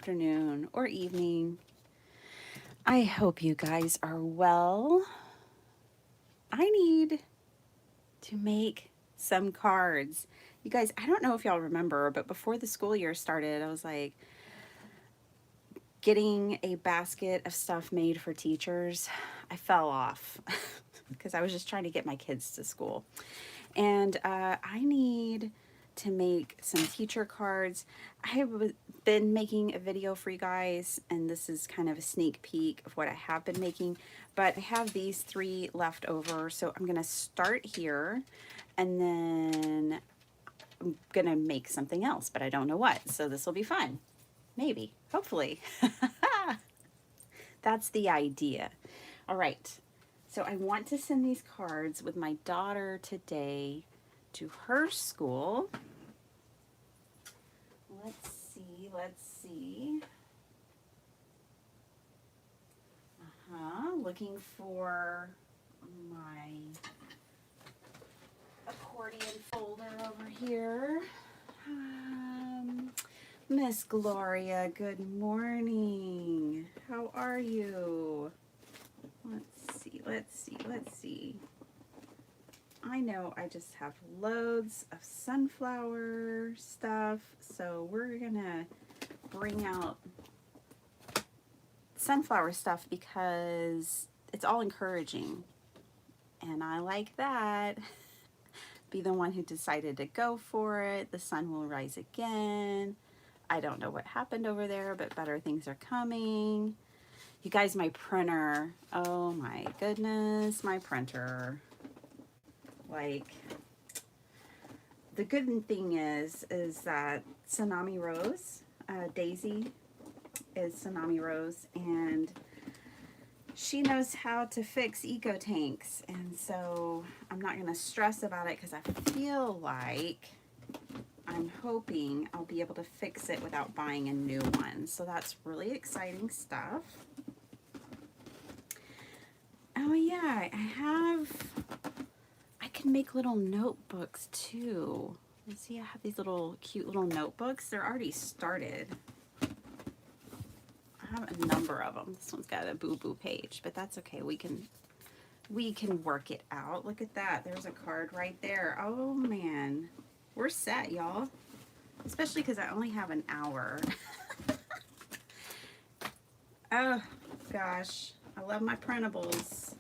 afternoon, or evening. I hope you guys are well. I need to make some cards. You guys, I don't know if y'all remember, but before the school year started, I was like getting a basket of stuff made for teachers. I fell off because I was just trying to get my kids to school. And I need to make some teacher cards. I have been making a video for you guys, and this is kind of a sneak peek of what I have been making, but I have these three left over, so I'm gonna start here, and then I'm gonna make something else, but I don't know what, so this will be fun. Maybe, hopefully. That's the idea. All right, so I want to send these cards with my daughter today to her school. Let's see. Looking for my accordion folder over here. Miss Gloria, good morning. How are you? Let's see. I know I just have loads of sunflower stuff, so we're gonna bring out sunflower stuff because it's all encouraging, and I like that. Be the one who decided to go for it. The sun will rise again. I don't know what happened over there, but better things are coming. You guys, my printer, oh my goodness, my printer. Like, the good thing is that Tsunami Rose, Daisy is Tsunami Rose, and she knows how to fix eco tanks, and so I'm not going to stress about it because I feel like I'm hoping I'll be able to fix it without buying a new one. So that's really exciting stuff. Oh yeah, I can make little notebooks too. You see, I have these little cute little notebooks. They're already started. I have a number of them. This one's got a boo-boo page, but that's okay. We can work it out. Look at that. There's a card right there. Oh man, we're set, y'all. Especially because I only have an hour. Oh gosh, I love my printables.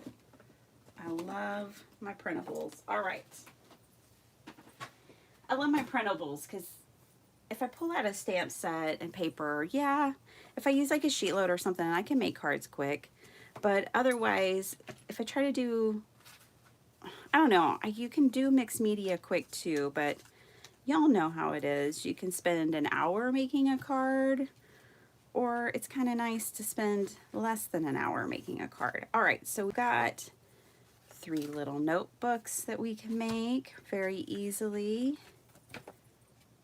I love my printables. All right. I love my printables because if I pull out a stamp set and paper, yeah, if I use like a sheet load or something, I can make cards quick. But otherwise, if I try to do, I don't know, you can do mixed media quick too, but y'all know how it is. You can spend an hour making a card, or it's kind of nice to spend less than an hour making a card. All right, so we've got three little notebooks that we can make very easily.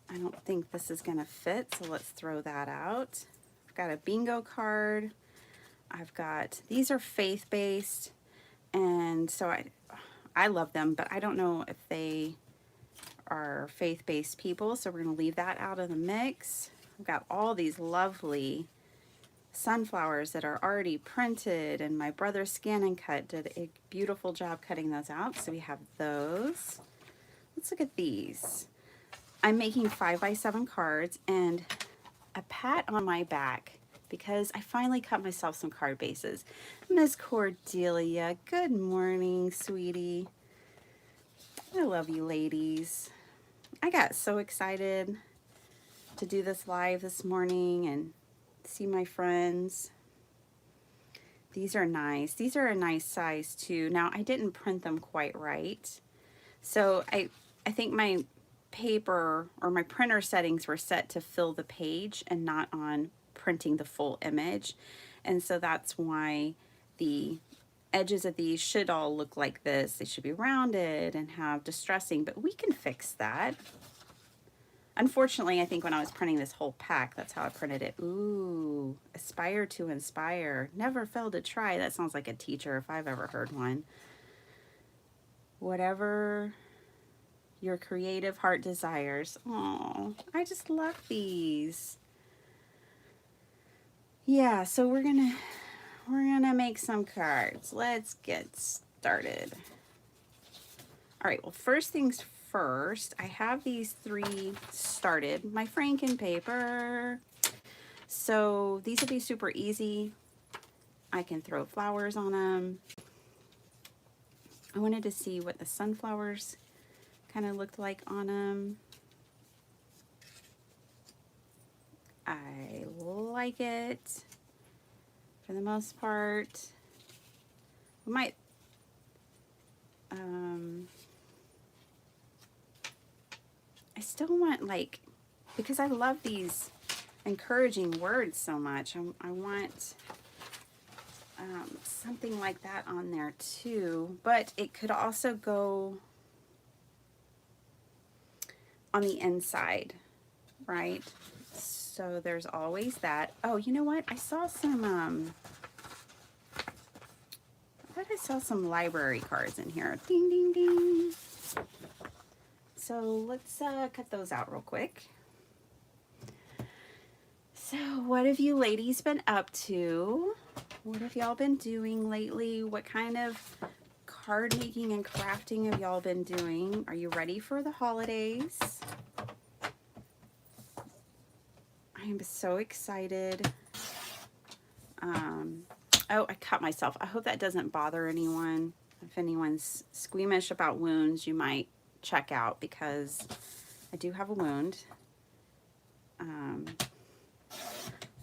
I don't think this is gonna fit, so let's throw that out. I've got a bingo card. I've got, these are faith-based, and so I love them, but I don't know if they are faith-based people, so we're gonna leave that out of the mix. I've got all these lovely sunflowers that are already printed, and my brother Scan and Cut did a beautiful job cutting those out, so we have those. Let's look at these. I'm making 5x7 cards, and a pat on my back because I finally cut myself some card bases. Miss Cordelia, good morning, sweetie. I love you ladies. I got so excited to do this live this morning and see my friends. These are nice. These are a nice size too. Now I didn't print them quite right. So I think my paper or my printer settings were set to fill the page and not on printing the full image. And so that's why the edges of these should all look like this. They should be rounded and have distressing, but we can fix that. Unfortunately, I think when I was printing this whole pack, that's how I printed it. Ooh, aspire to inspire. Never failed to try. That sounds like a teacher if I've ever heard one. Whatever your creative heart desires. Oh, I just love these. Yeah, so we're gonna make some cards. Let's get started. All right, well, first things first, I have these 3 started, my Franken paper. So these will be super easy. I can throw flowers on them. I wanted to see what the sunflowers kind of looked like on them. I like it for the most part. We might, I still want, like, because I love these encouraging words so much, I want something like that on there too, but it could also go on the inside, right? So there's always that. Oh, you know what? I saw some, I thought I saw some library cards in here. Ding, ding, ding. So let's cut those out real quick. So what have you ladies been up to? What have y'all been doing lately? What kind of card making and crafting have y'all been doing? Are you ready for the holidays? I am so excited. Oh, I cut myself. I hope that doesn't bother anyone. If anyone's squeamish about wounds, you might check out because I do have a wound.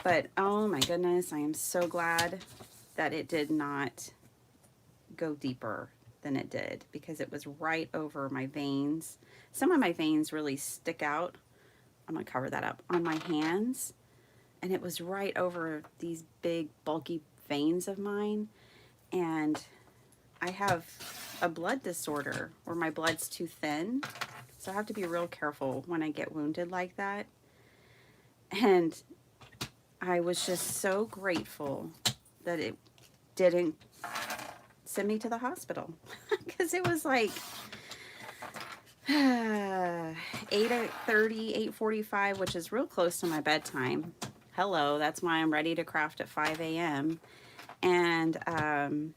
But oh my goodness, I am so glad that it did not go deeper than it did because it was right over my veins. Some of my veins really stick out. I'm gonna cover that up on my hands. And it was right over these big bulky veins of mine. And I have a blood disorder where my blood's too thin. So I have to be real careful when I get wounded like that. And I was just so grateful that it didn't send me to the hospital because it was like 8:30, 8:45, which is real close to my bedtime. Hello, that's why I'm ready to craft at 5 a.m. And I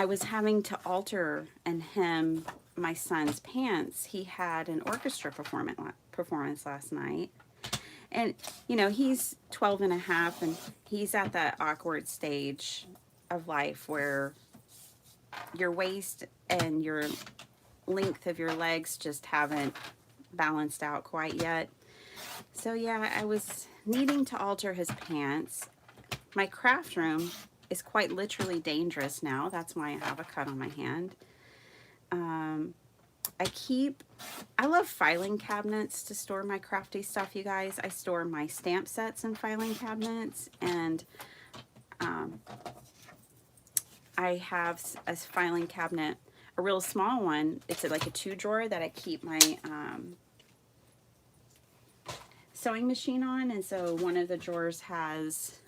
was having to alter and hem my son's pants. He had an orchestra performance last night. And, you know, he's 12 and a half, and he's at that awkward stage of life where your waist and your length of your legs just haven't balanced out quite yet. So, yeah, I was needing to alter his pants. My craft room is quite literally dangerous now. That's why I have a cut on my hand. I love filing cabinets to store my crafty stuff, you guys. I store my stamp sets in filing cabinets, and I have a filing cabinet, a real small one. It's like a 2-drawer that I keep my sewing machine on, and so one of the drawers has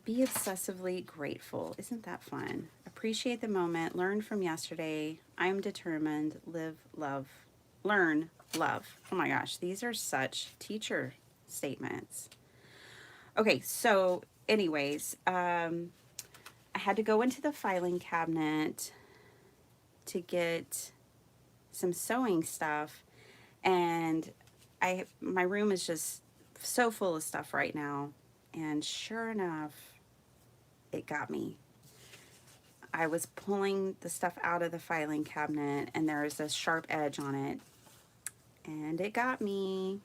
be obsessively grateful. Isn't that fun? Appreciate the moment. Learn from yesterday. I am determined. Live, love. Learn, love. Oh my gosh, these are such teacher statements. Okay, so anyways, I had to go into the filing cabinet to get some sewing stuff, and my room is just so full of stuff right now, and sure enough, it got me. I was pulling the stuff out of the filing cabinet, and there is a sharp edge on it, and it got me.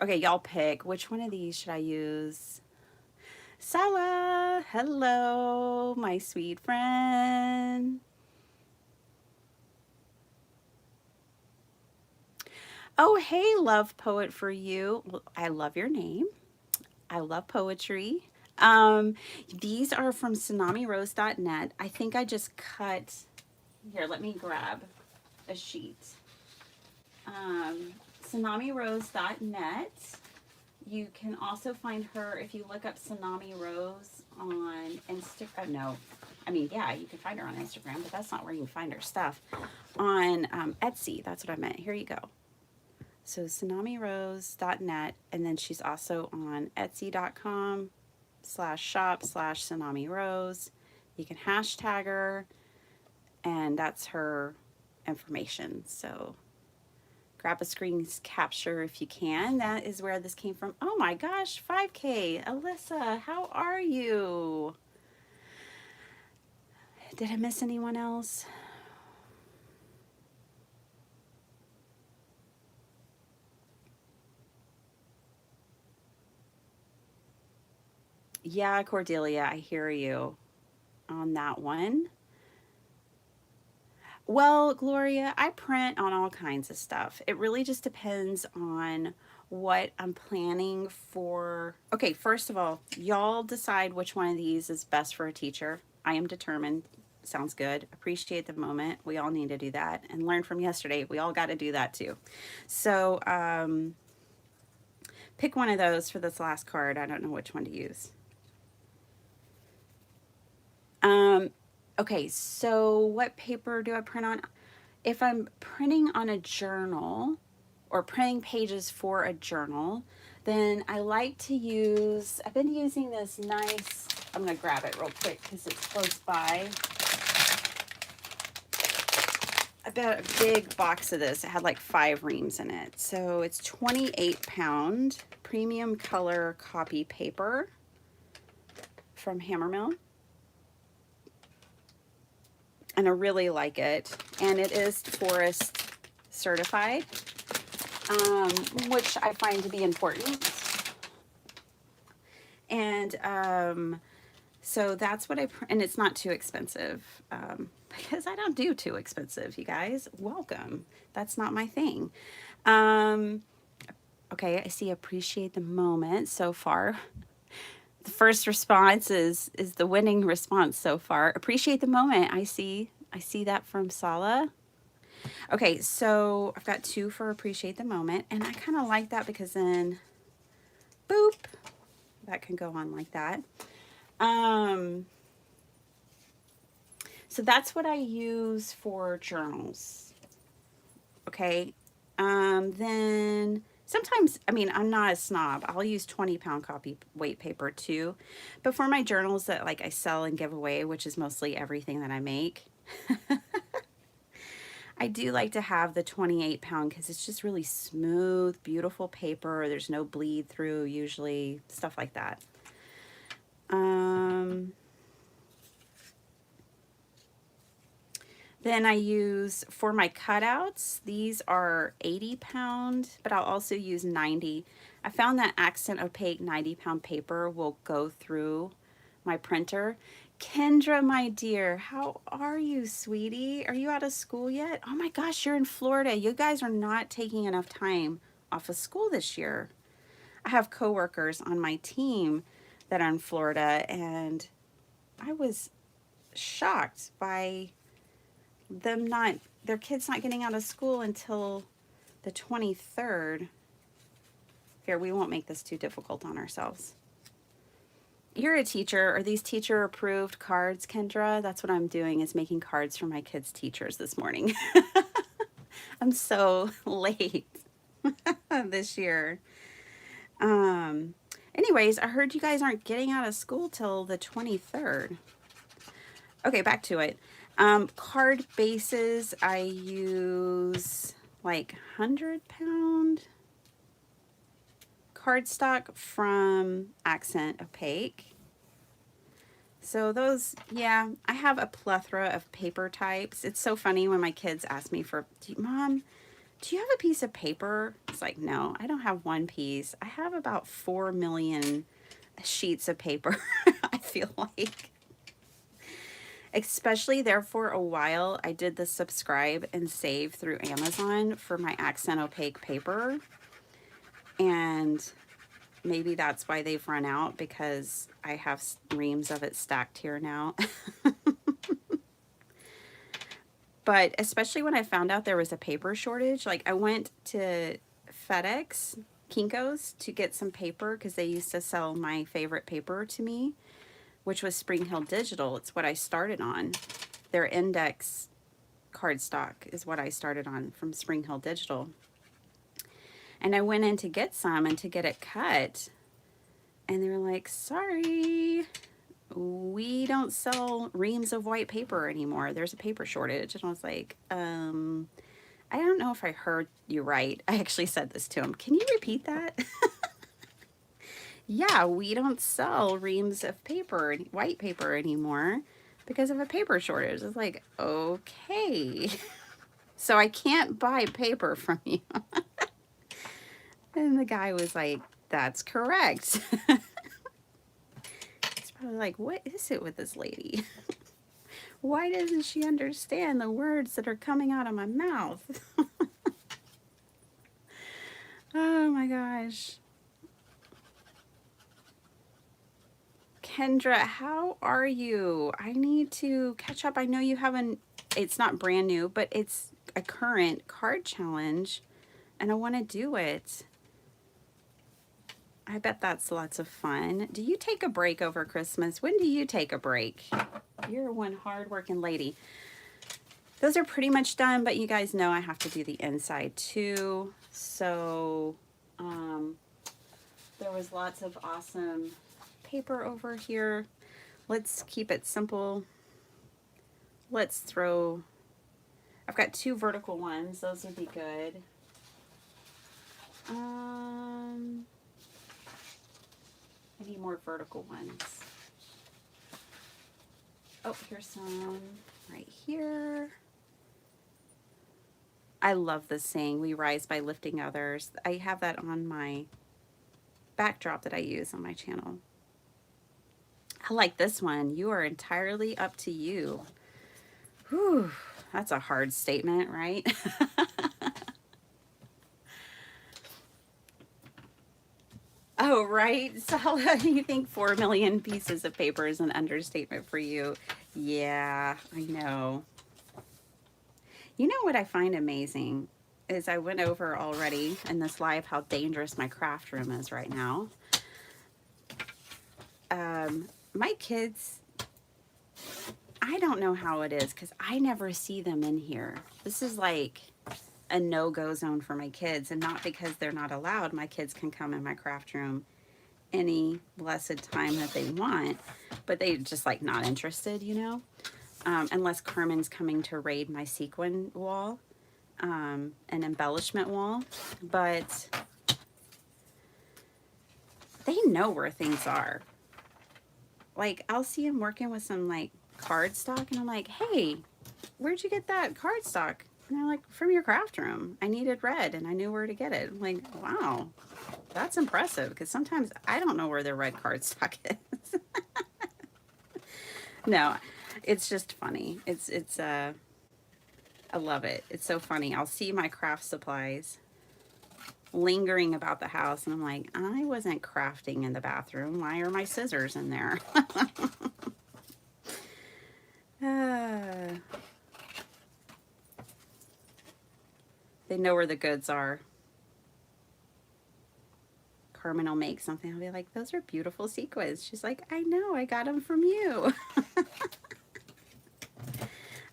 Okay, y'all pick. Which one of these should I use? Sala, hello, my sweet friend. Oh, hey, love poet for you. Well, I love your name. I love poetry. These are from tsunami-rose.net. I think I just cut, here, let me grab a sheet. tsunami-rose.net. You can also find her if you look up Tsunami Rose on Instagram. No, I mean, yeah, you can find her on Instagram, but that's not where you can find her stuff. On Etsy, that's what I meant. Here you go. So tsunami.rose.net, and then she's also on etsy.com/shop/tsunami rose. You can hashtag her, and that's her information. So grab a screen capture if you can. That is where this came from. Oh my gosh, 5K. Alyssa, how are you? Did I miss anyone else? Yeah, Cordelia, I hear you on that one. Well, Gloria, I print on all kinds of stuff. It really just depends on what I'm planning for. Okay, first of all, y'all decide which one of these is best for a teacher. I am determined. Sounds good. Appreciate the moment. We all need to do that and learn from yesterday. We all got to do that too. So, pick one of those for this last card. I don't know which one to use. Um, okay, so what paper do I print on? If I'm printing on a journal or printing pages for a journal, then I like to use, I've been using this nice, I'm going to grab it real quick because it's close by. I got a big box of this. It had like 5 reams in it. So it's 28-pound premium color copy paper from Hammermill. And I really like it. And it is forest certified, which I find to be important. And so that's what and it's not too expensive, because I don't do too expensive, you guys. Welcome. That's not my thing. Okay, I see appreciate the moment so far. The first response is the winning response so far. Appreciate the moment. I see that from Sala. Okay, so I've got 2 for appreciate the moment, and I kind of like that because then boop, that can go on like that. So that's what I use for journals. Okay. Then sometimes, I mean, I'm not a snob. I'll use 20-pound copy weight paper too. But for my journals that like I sell and give away, which is mostly everything that I make, I do like to have the 28-pound because it's just really smooth, beautiful paper. There's no bleed through usually, stuff like that. Then I use, for my cutouts, these are 80-pound, but I'll also use 90. I found that accent opaque 90-pound paper will go through my printer. Kendra, my dear, how are you, sweetie? Are you out of school yet? Oh my gosh, you're in Florida. You guys are not taking enough time off of school this year. I have coworkers on my team that are in Florida, and I was shocked by them not, their kids not getting out of school until the 23rd. Here, we won't make this too difficult on ourselves. You're a teacher. Are these teacher approved cards, Kendra? That's what I'm doing, is making cards for my kids' teachers this morning. I'm so late this year. Anyways, I heard you guys aren't getting out of school till the 23rd. Okay, back to it. Card bases, I use like 100-pound cardstock from Accent Opaque. So those, yeah, I have a plethora of paper types. It's so funny when my kids ask me for, Mom, do you have a piece of paper? It's like, no, I don't have one piece. I have about 4 million sheets of paper, I feel like. Especially there for a while, I did the subscribe and save through Amazon for my Accent Opaque paper. And maybe that's why they've run out, because I have reams of it stacked here now. But especially when I found out there was a paper shortage, like I went to FedEx, Kinko's, to get some paper because they used to sell my favorite paper to me. which was Spring Hill Digital. It's what I started on. Their index cardstock is what I started on from Spring Hill Digital. And I went in to get some and to get it cut. And they were like, sorry, we don't sell reams of white paper anymore. There's a paper shortage. And I was like, I don't know if I heard you right. I actually said this to him. Can you repeat that? Yeah, we don't sell reams of paper, white paper anymore because of a paper shortage. It's like, okay. So I can't buy paper from you. And the guy was like, that's correct. He's probably like, what is it with this lady? Why doesn't she understand the words that are coming out of my mouth? Oh my gosh. Kendra, how are you? I need to catch up. I know you haven't, it's not brand new, but it's a current card challenge and I want to do it. I bet that's lots of fun. Do you take a break over Christmas? When do you take a break? You're one hard-working lady. Those are pretty much done, but you guys know I have to do the inside too. So there was lots of awesome paper over here. Let's keep it simple. Let's throw, I've got 2 vertical ones. Those would be good. I need more vertical ones. Oh, here's some right here. I love this saying, we rise by lifting others. I have that on my backdrop that I use on my channel. I like this one. You are entirely up to you. Whew, that's a hard statement, right? Oh, right. So you think 4 million pieces of paper is an understatement for you? Yeah, I know. You know what I find amazing is I went over already in this live how dangerous my craft room is right now. My kids, I don't know how it is because I never see them in here. This is like a no-go zone for my kids, and not because they're not allowed. My kids can come in my craft room any blessed time that they want, but they just like not interested, you know, unless Carmen's coming to raid my sequin wall, an embellishment wall. But they know where things are. Like, I'll see them working with some like cardstock and I'm like, hey, where'd you get that cardstock? And they're like, from your craft room. I needed red and I knew where to get it. I'm like, wow, that's impressive, because sometimes I don't know where the red cardstock is. No, it's just funny. I love it. It's so funny. I'll see my craft supplies lingering about the house and I'm like, I wasn't crafting in the bathroom. Why are my scissors in there? They know where the goods are. Carmen will make something. I'll be like, those are beautiful sequins. She's like, I know, I got them from you.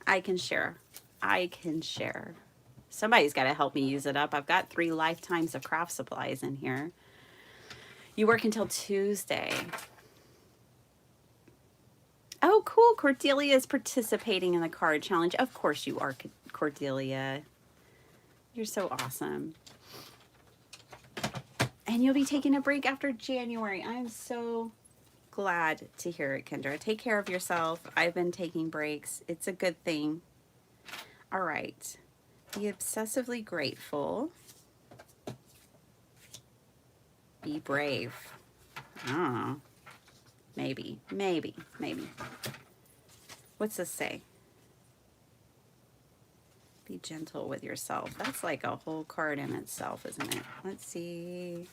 I can share. I can share. Somebody's got to help me use it up. I've got 3 lifetimes of craft supplies in here. You work until Tuesday. Oh, cool. Cordelia is participating in the card challenge. Of course you are, Cordelia. You're so awesome. And you'll be taking a break after January. I'm so glad to hear it, Kendra. Take care of yourself. I've been taking breaks. It's a good thing. All right. Be obsessively grateful. Be brave. I don't know. Maybe. What's this say? Be gentle with yourself. That's like a whole card in itself, isn't it? Let's see.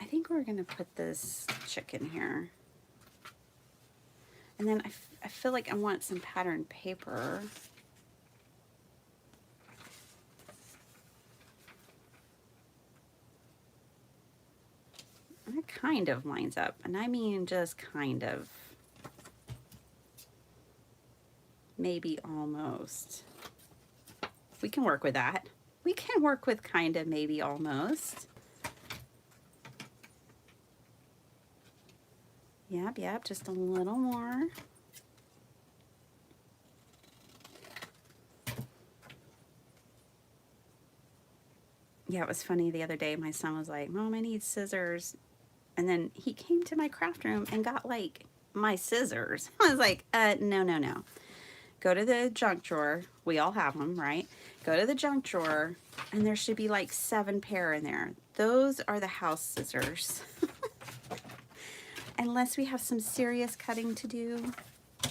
I think we're going to put this chicken here. And then I feel like I want some patterned paper. I kind of lines up, and I mean just kind of. Maybe almost. We can work with that. We can work with kind of, maybe, almost. Yep, just a little more. Yeah, it was funny the other day. My son was like, Mom, I need scissors. And then he came to my craft room and got like my scissors. I was like, no. Go to the junk drawer. We all have them, right? Go to the junk drawer, and there should be like 7 pair in there. Those are the house scissors. Unless we have some serious cutting to do,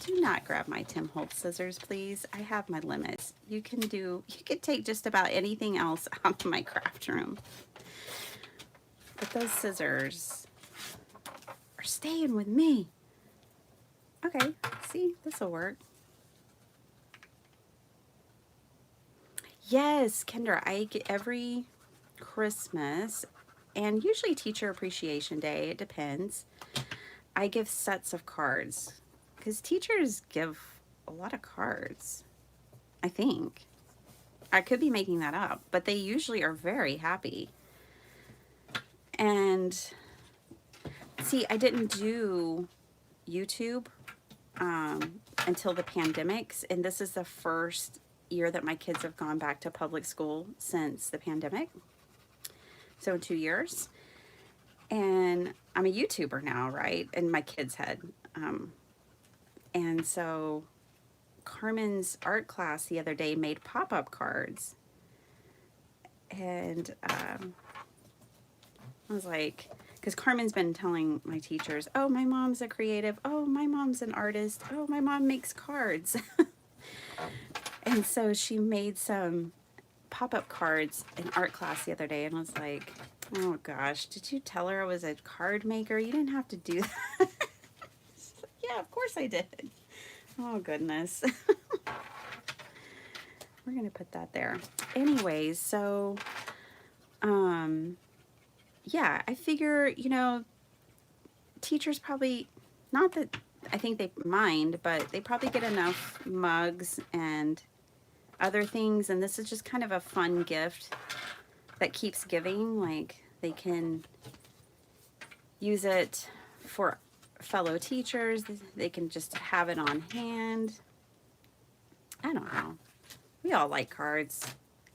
do not grab my Tim Holtz scissors, please. I have my limits. You can take just about anything else out of my craft room. But those scissors are staying with me. Okay, see, this will work. Yes, Kendra, I get every Christmas and usually Teacher Appreciation Day, it depends. I give sets of cards because teachers give a lot of cards, I think. I could be making that up, but they usually are very happy. And see, I didn't do YouTube until the pandemics, and this is the first year that my kids have gone back to public school since the pandemic. So 2 years. And I'm a YouTuber now, right? And my kids had. And so Carmen's art class the other day made pop-up cards. And I was like, because Carmen's been telling my teachers, oh, my mom's a creative. Oh, my mom's an artist. Oh, my mom makes cards. And so she made some pop-up cards in art class the other day and was like, oh gosh, did you tell her I was a card maker? You didn't have to do that. Yeah, of course I did. Oh goodness. We're gonna put that there. Anyways, so yeah, I figure, teachers probably, not that I think they mind, but they probably get enough mugs and other things, and this is just kind of a fun gift that keeps giving. Like, they can use it for fellow teachers. They can just have it on hand. I don't know. We all like cards.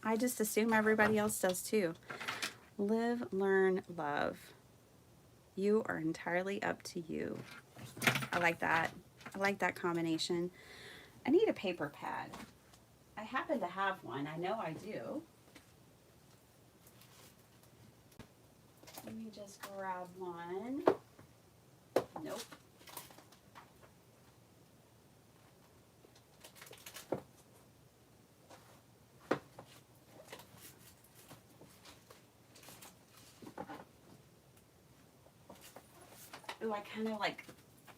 I just assume everybody else does too. Live, learn, love. You are entirely up to you. I like that. I like that combination. I need a paper pad. I happen to have one. I know I do. Let me just grab one. Nope. Oh, I kind of like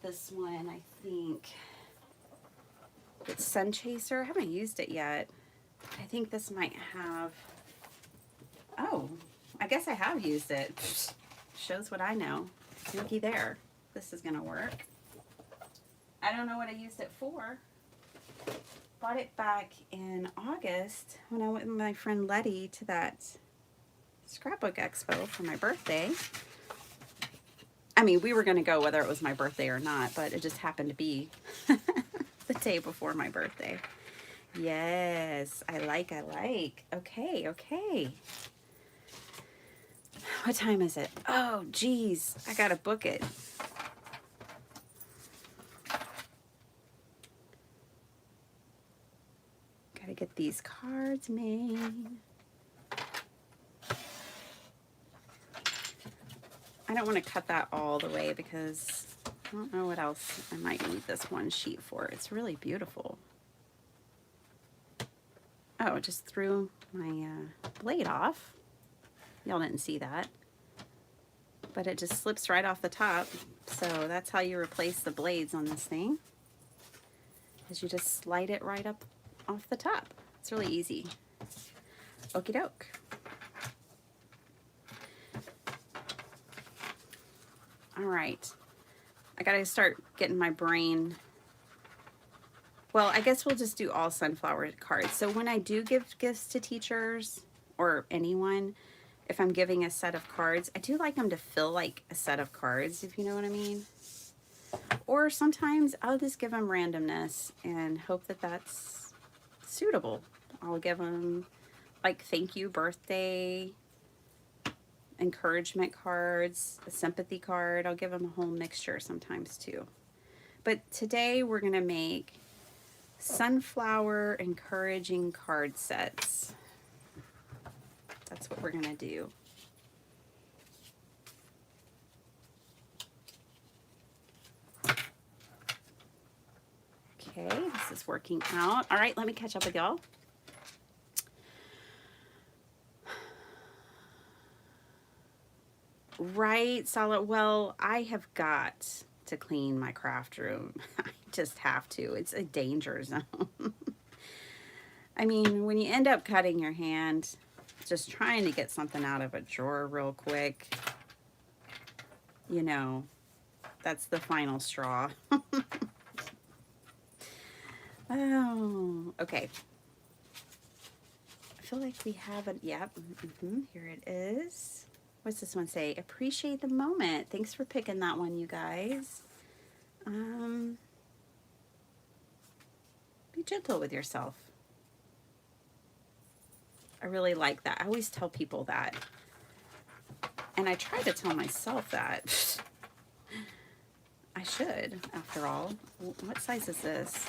this one, I think. It's Sun Chaser. I haven't used it yet. I think this might have... Oh, I guess I have used it. Shows what I know. Looky there. This is going to work. I don't know what I used it for. Bought it back in August when I went with my friend Letty to that scrapbook expo for my birthday. I mean, we were going to go whether it was my birthday or not, but it just happened to be the day before my birthday. Yes, I like. Okay. What time is it? Oh, geez, I gotta book it. Gotta get these cards made. I don't want to cut that all the way because I don't know what else I might need this one sheet for. It's really beautiful. Oh, it just threw my blade off. Y'all didn't see that. But it just slips right off the top. So that's how you replace the blades on this thing. Is you just slide it right up off the top. It's really easy. Okie doke. All right. I gotta start getting my brain. Well, I guess we'll just do all sunflower cards. So when I do give gifts to teachers or anyone, if I'm giving a set of cards, I do like them to feel like a set of cards, if you know what I mean. Or sometimes I'll just give them randomness and hope that that's suitable. I'll give them like thank you, birthday, encouragement cards, a sympathy card. I'll give them a whole mixture sometimes too. But today we're going to make sunflower encouraging card sets. That's what we're going to do. Okay, this is working out. All right, let me catch up with y'all. Right, solid. Well, I have got to clean my craft room. I just have to. It's a danger zone. I mean, when you end up cutting your hand, just trying to get something out of a drawer real quick, you know, that's the final straw. Oh, okay. I feel like we have it. Yep. Here it is. What's this one say? Appreciate the moment. Thanks for picking that one, you guys. Be gentle with yourself. I really like that. I always tell people that. And I try to tell myself that. I should, after all. What size is this?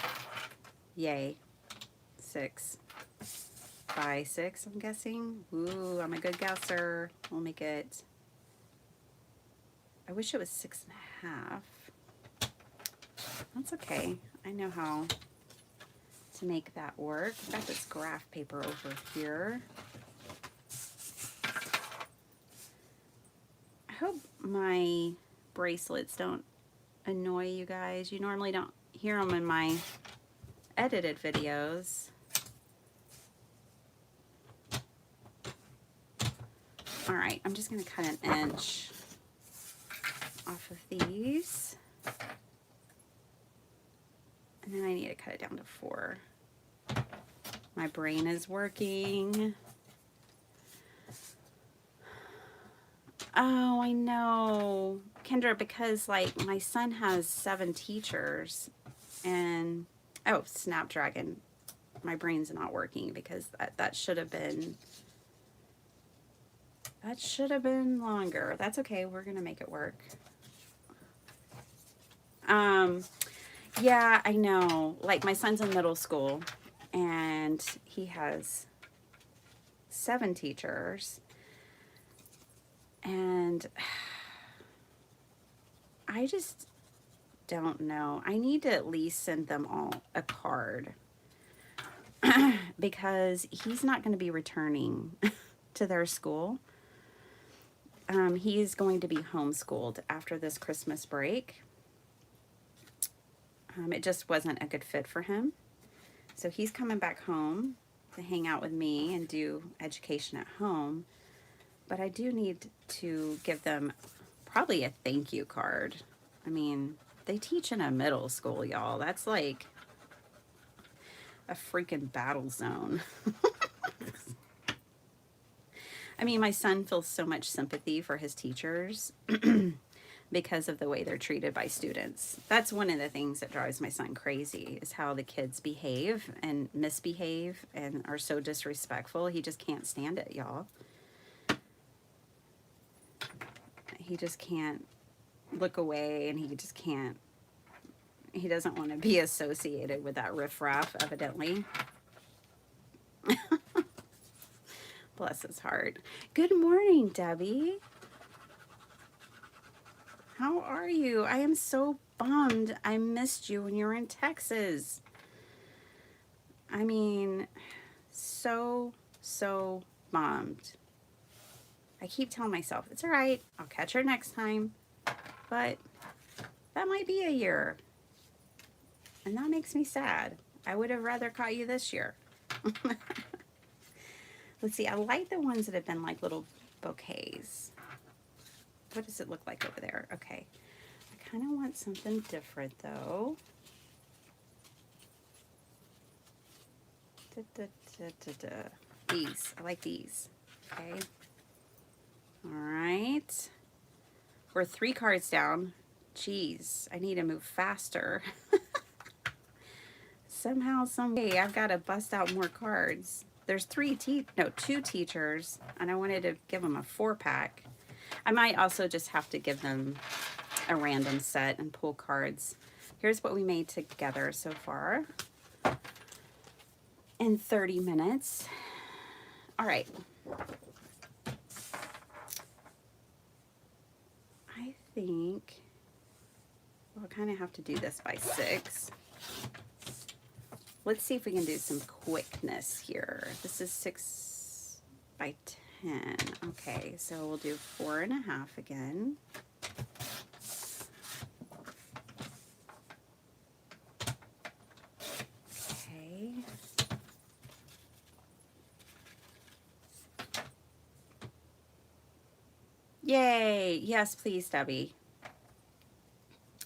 Yay. 6 by 6, I'm guessing. Ooh, I'm a good guesser. We'll make it. I wish it was 6.5. That's okay. I know how to make that work. I've got this graph paper over here. I hope my bracelets don't annoy you guys. You normally don't hear them in my edited videos. All right, I'm just going to cut an inch off of these. And then I need to cut it down to 4. My brain is working. Oh, I know. Kendra, because like my son has 7 teachers and, oh, Snapdragon. My brain's not working because that should have been longer. That's okay. We're going to make it work. Yeah, I know. Like my son's in middle school and he has 7 teachers. And I just don't know. I need to at least send them all a card because he's not going to be returning to their school. He's going to be homeschooled after this Christmas break. It just wasn't a good fit for him. So he's coming back home to hang out with me and do education at home. But I do need to give them probably a thank you card. I mean, they teach in a middle school, y'all. That's like a freaking battle zone. I mean, my son feels so much sympathy for his teachers because of the way they're treated by students. That's one of the things that drives my son crazy is how the kids behave and misbehave and are so disrespectful. He just can't stand it, y'all. He just can't look away and he just can't, he doesn't want to be associated with that riffraff, evidently. Bless his heart. Good morning, Debbie. How are you? I am so bummed I missed you when you were in Texas. I mean, so bummed. I keep telling myself, it's all right. I'll catch her next time. But that might be a year. And that makes me sad. I would have rather caught you this year. Let's see. I like the ones that have been like little bouquets. what does it look like over there? Okay. I kind of want something different though. These. I like these. Okay. All right. We're 3 cards down. Jeez, I need to move faster. Somehow, some way, I've got to bust out more cards. There's 2 teachers, and I wanted to give them a 4-pack. I might also just have to give them a random set and pull cards. Here's what we made together so far in 30 minutes. All right. I think we'll kind of have to do this by 6. Let's see if we can do some quickness here. This is 6 by 10. Okay, so we'll do 4.5 again. Okay. Yay! Yes, please, Debbie.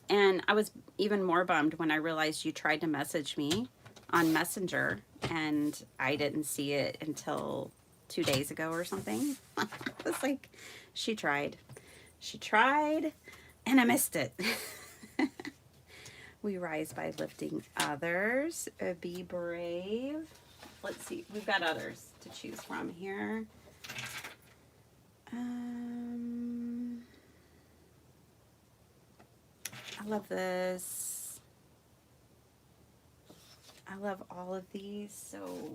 And I was even more bummed when I realized you tried to message me on Messenger and I didn't see it until 2 days ago or something. I was like, she tried, and I missed it. We rise by lifting others. Be brave. Let's see, we've got others to choose from here. I love this. I love all of these. So,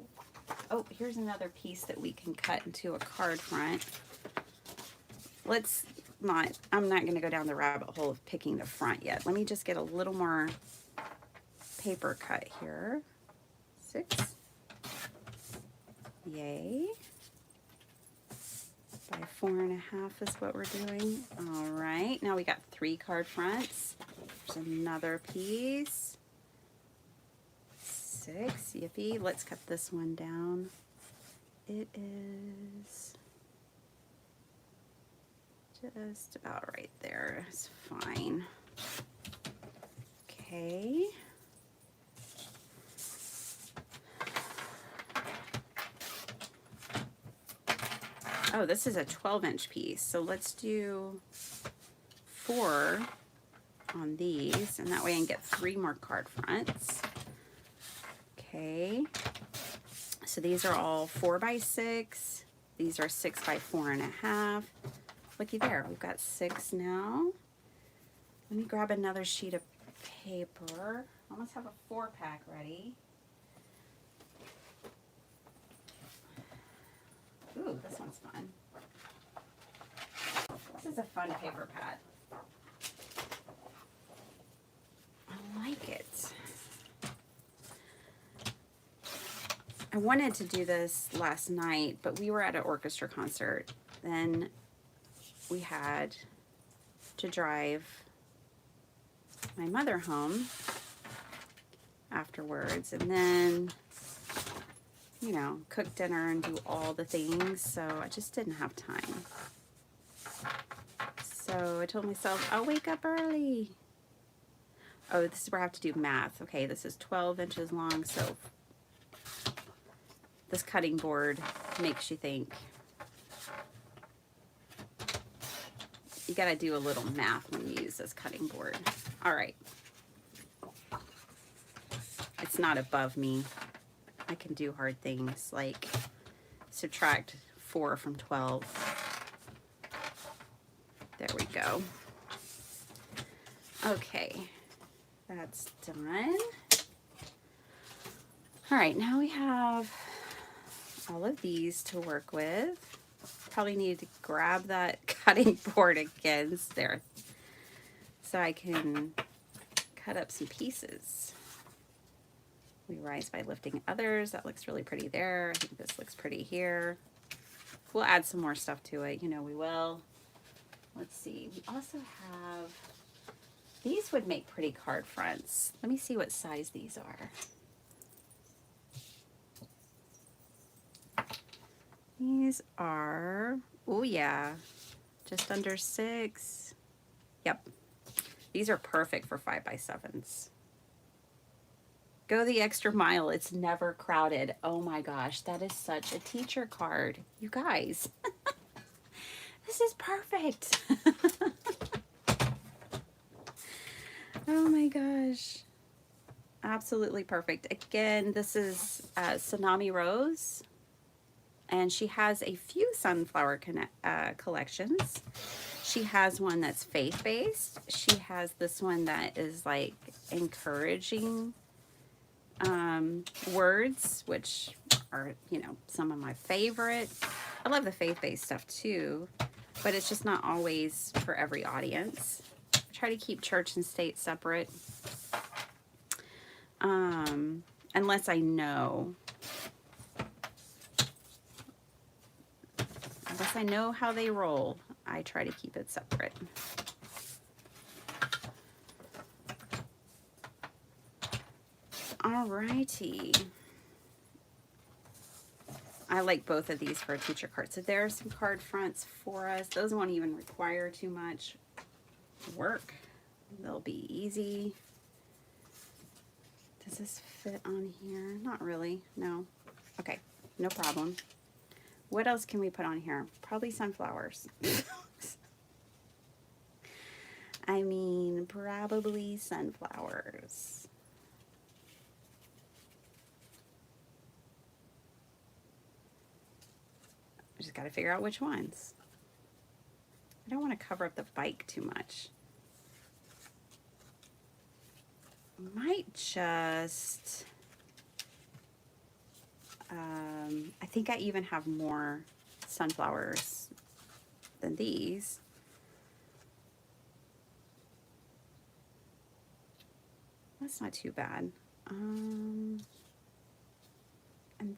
oh, here's another piece that we can cut into a card front. I'm not going to go down the rabbit hole of picking the front yet. Let me just get a little more paper cut here. 6. Yay. By 4.5 is what we're doing. All right, now we got 3 card fronts. There's another piece. 6, yippee. Let's cut this one down. It is just about right there. It's fine. Okay. Oh, this is a 12-inch piece. So let's do 4 on these, and that way I can get 3 more card fronts. Okay. So these are all 4 by 6. These are 6 by 4.5. Looky there, we've got 6 now. Let me grab another sheet of paper. I almost have a 4-pack ready. Ooh, this one's fun. This is a fun paper pad. I like it. I wanted to do this last night, but we were at an orchestra concert. Then we had to drive my mother home afterwards, and then, you know, cook dinner and do all the things, so I just didn't have time. So I told myself, I'll wake up early. Oh, this is where I have to do math. Okay, this is 12 inches long, so this cutting board makes you think. You gotta do a little math when you use this cutting board. All right. It's not above me. I can do hard things like subtract 4 from 12. There we go. Okay, that's done. All right, now we have all of these to work with. Probably need to grab that cutting board again there so I can cut up some pieces. We rise by lifting others. That looks really pretty there. I think this looks pretty here. We'll add some more stuff to it. You know we will. Let's see. We also have, these would make pretty card fronts. Let me see what size these are. These are, oh yeah, Just under 6. Yep. These are perfect for 5x7s. Go the extra mile. It's never crowded. Oh my gosh, that is such a teacher card. You guys, this is perfect. Oh my gosh. Absolutely perfect. Again, this is Tsunami Rose, and she has a few sunflower collections. She has one that's faith-based. She has this one that is like encouraging words, which are, you know, some of my favorite. I love the faith-based stuff too, but it's just not always for every audience. I try to keep church and state separate. Unless I know. Unless I know how they roll, I try to keep it separate. Alrighty. I like both of these for a teacher card. So there are some card fronts for us. Those won't even require too much work. They'll be easy. Does this fit on here? Not really. No. Okay. No problem. What else can we put on here? Probably sunflowers. I mean, probably sunflowers. I just got to figure out which ones. I don't want to cover up the bike too much. Might just, I think I even have more sunflowers than these. That's not too bad. And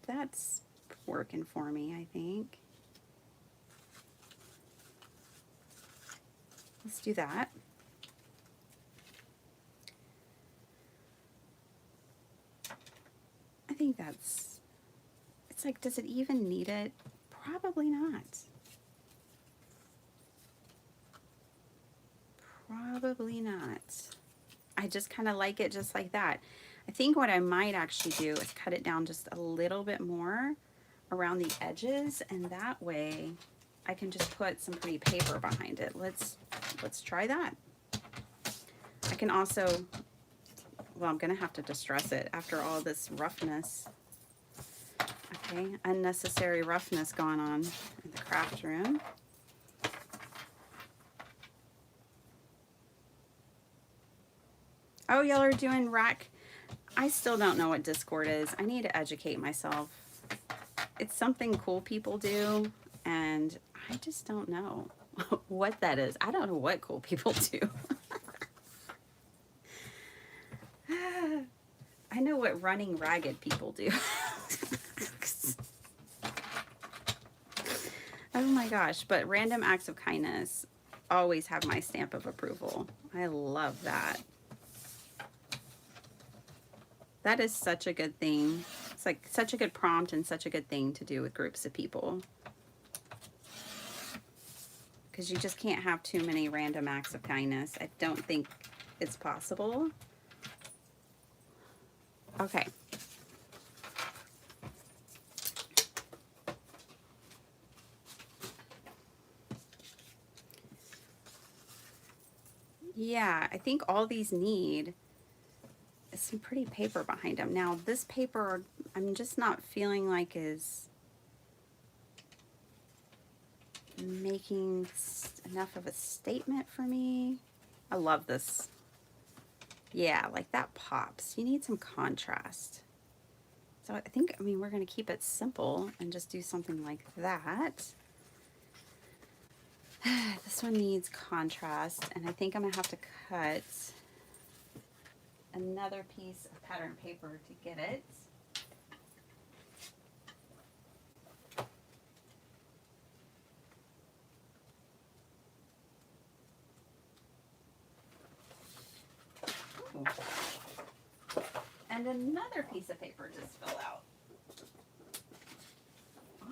that's working for me, I think. Let's do that. I think that's, it's like, does it even need it? Probably not. Probably not. I just kind of like it just like that. I think what I might actually do is cut it down just a little bit more around the edges, and that way I can just put some pretty paper behind it. Let's try that. I can also, well, I'm gonna have to distress it after all this roughness. Okay, unnecessary roughness going on in the craft room. Oh, y'all are doing rack. I still don't know what Discord is. I need to educate myself. It's something cool people do, and I just don't know what that is. I don't know what cool people do. I know what running ragged people do. Oh my gosh, but random acts of kindness always have my stamp of approval. I love that. That is such a good thing. It's like such a good prompt and such a good thing to do with groups of people. Because you just can't have too many random acts of kindness. I don't think it's possible. Okay. Yeah, I think all these need is some pretty paper behind them. Now, this paper, I'm just not feeling like is making enough of a statement for me. I love this. Yeah, like that pops. You need some contrast. So I think, I mean, we're going to keep it simple and just do something like that. This one needs contrast, and I think I'm going to have to cut another piece of pattern paper to get it. Ooh. And another piece of paper just fell out.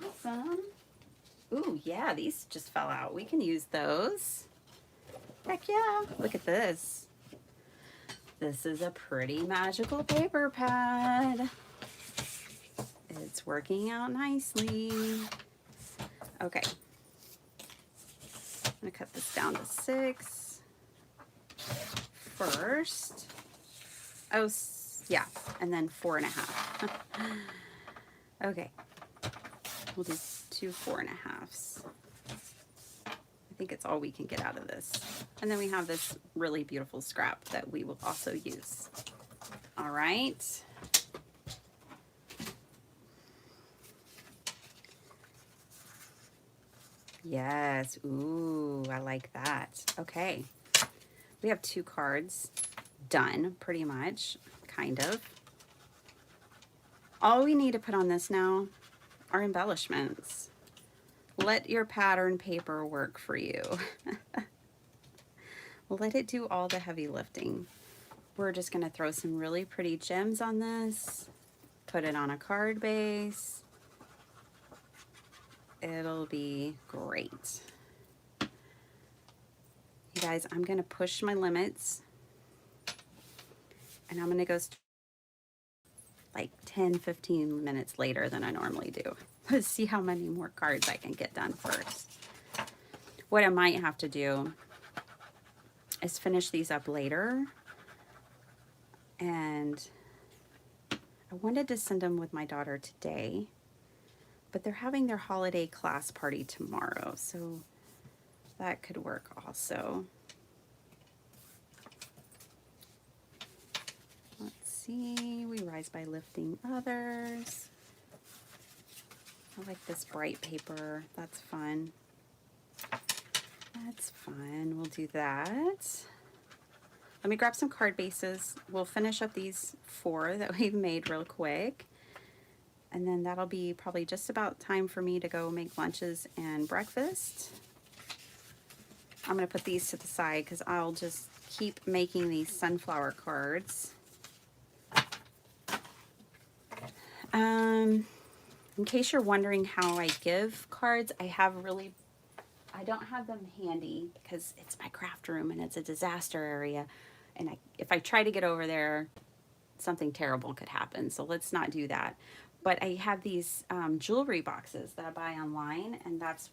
Awesome. Ooh, Yeah, these just fell out. We can use those. Heck yeah. Look at this. This is a pretty magical paper pad. It's working out nicely. Okay. I'm gonna cut this down to 6 first. Oh, yeah, and then 4.5. Okay. We'll do 2 4.5s. I think it's all we can get out of this. And then we have this really beautiful scrap that we will also use. All right. Yes. Ooh, I like that. Okay. We have 2 cards done, pretty much, kind of. All we need to put on this now are embellishments. Let your pattern paper work for you. Let it do all the heavy lifting. We're just going to throw some really pretty gems on this, put it on a card base. It'll be great. You guys, I'm going to push my limits, and I'm going to go like 10-15 minutes later than I normally do. Let's see how many more cards I can get done first. What I might have to do is finish these up later, and I wanted to send them with my daughter today, but they're having their holiday class party tomorrow, so that could work also. Let's see, we rise by lifting others. I like this bright paper, that's fun. That's fun, we'll do that. Let me grab some card bases. We'll finish up these 4 that we've made real quick. And then that'll be probably just about time for me to go make lunches and breakfast. I'm gonna put these to the side because I'll just keep making these sunflower cards. In case you're wondering how I give cards, I don't have them handy because it's my craft room and it's a disaster area. And if I try to get over there, something terrible could happen. So let's not do that. But I have these jewelry boxes that I buy online, and that's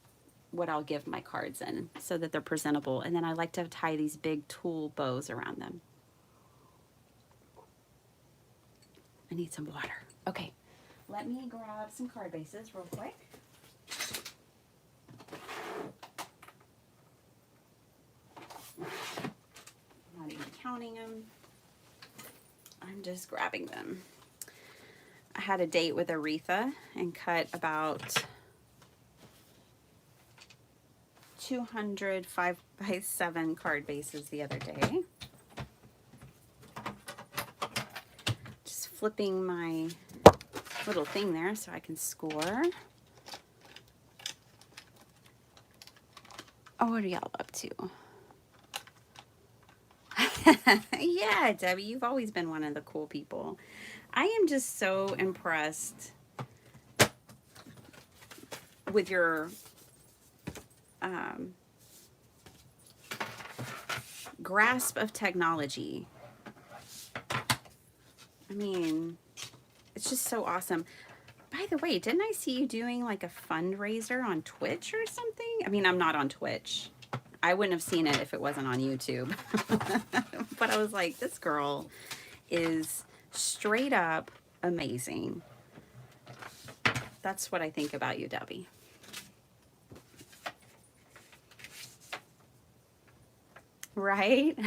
what I'll give my cards in so that they're presentable. And then I like to tie these big tulle bows around them. I need some water. Okay, let me grab some card bases real quick. I'm not even counting them. I'm just grabbing them. I had a date with Aretha and cut about 200 5x7 card bases the other day. Just flipping my little thing there so I can score. Oh, what are y'all up to? Yeah, Debbie, you've always been one of the cool people. I am just so impressed with your grasp of technology. I mean, it's just so awesome. By the way, didn't I see you doing like a fundraiser on Twitch or something? I mean, I'm not on Twitch. I wouldn't have seen it if it wasn't on YouTube. But I was like, this girl is straight up amazing. That's what I think about you, Debbie. Right?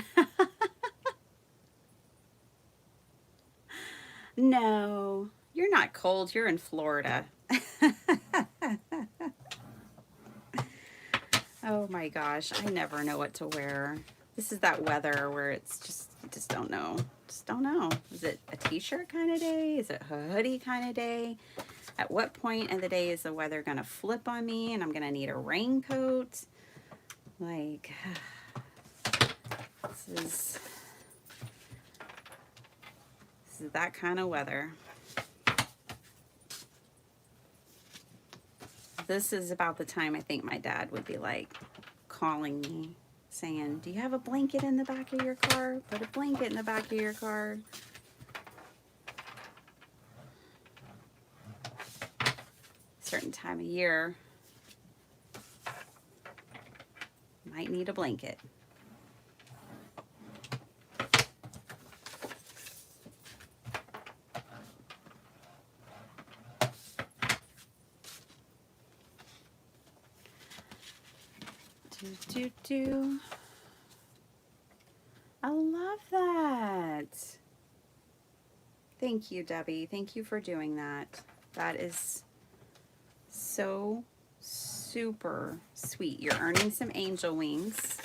No, you're not cold. You're in Florida. Oh my gosh, I never know what to wear. This is that weather where it's just, you just don't know. Just don't know. Is it a t-shirt kind of day? Is it a hoodie kind of day? At what point in the day is the weather gonna flip on me and I'm gonna need a raincoat? Like, this is that kind of weather. this is about the time I think my dad would be like calling me saying, do you have a blanket in the back of your car? Put a blanket in the back of your car. Certain time of year, might need a blanket. Do. I love that. Thank you, Debbie. Thank you for doing that. That is so super sweet. You're earning some angel wings.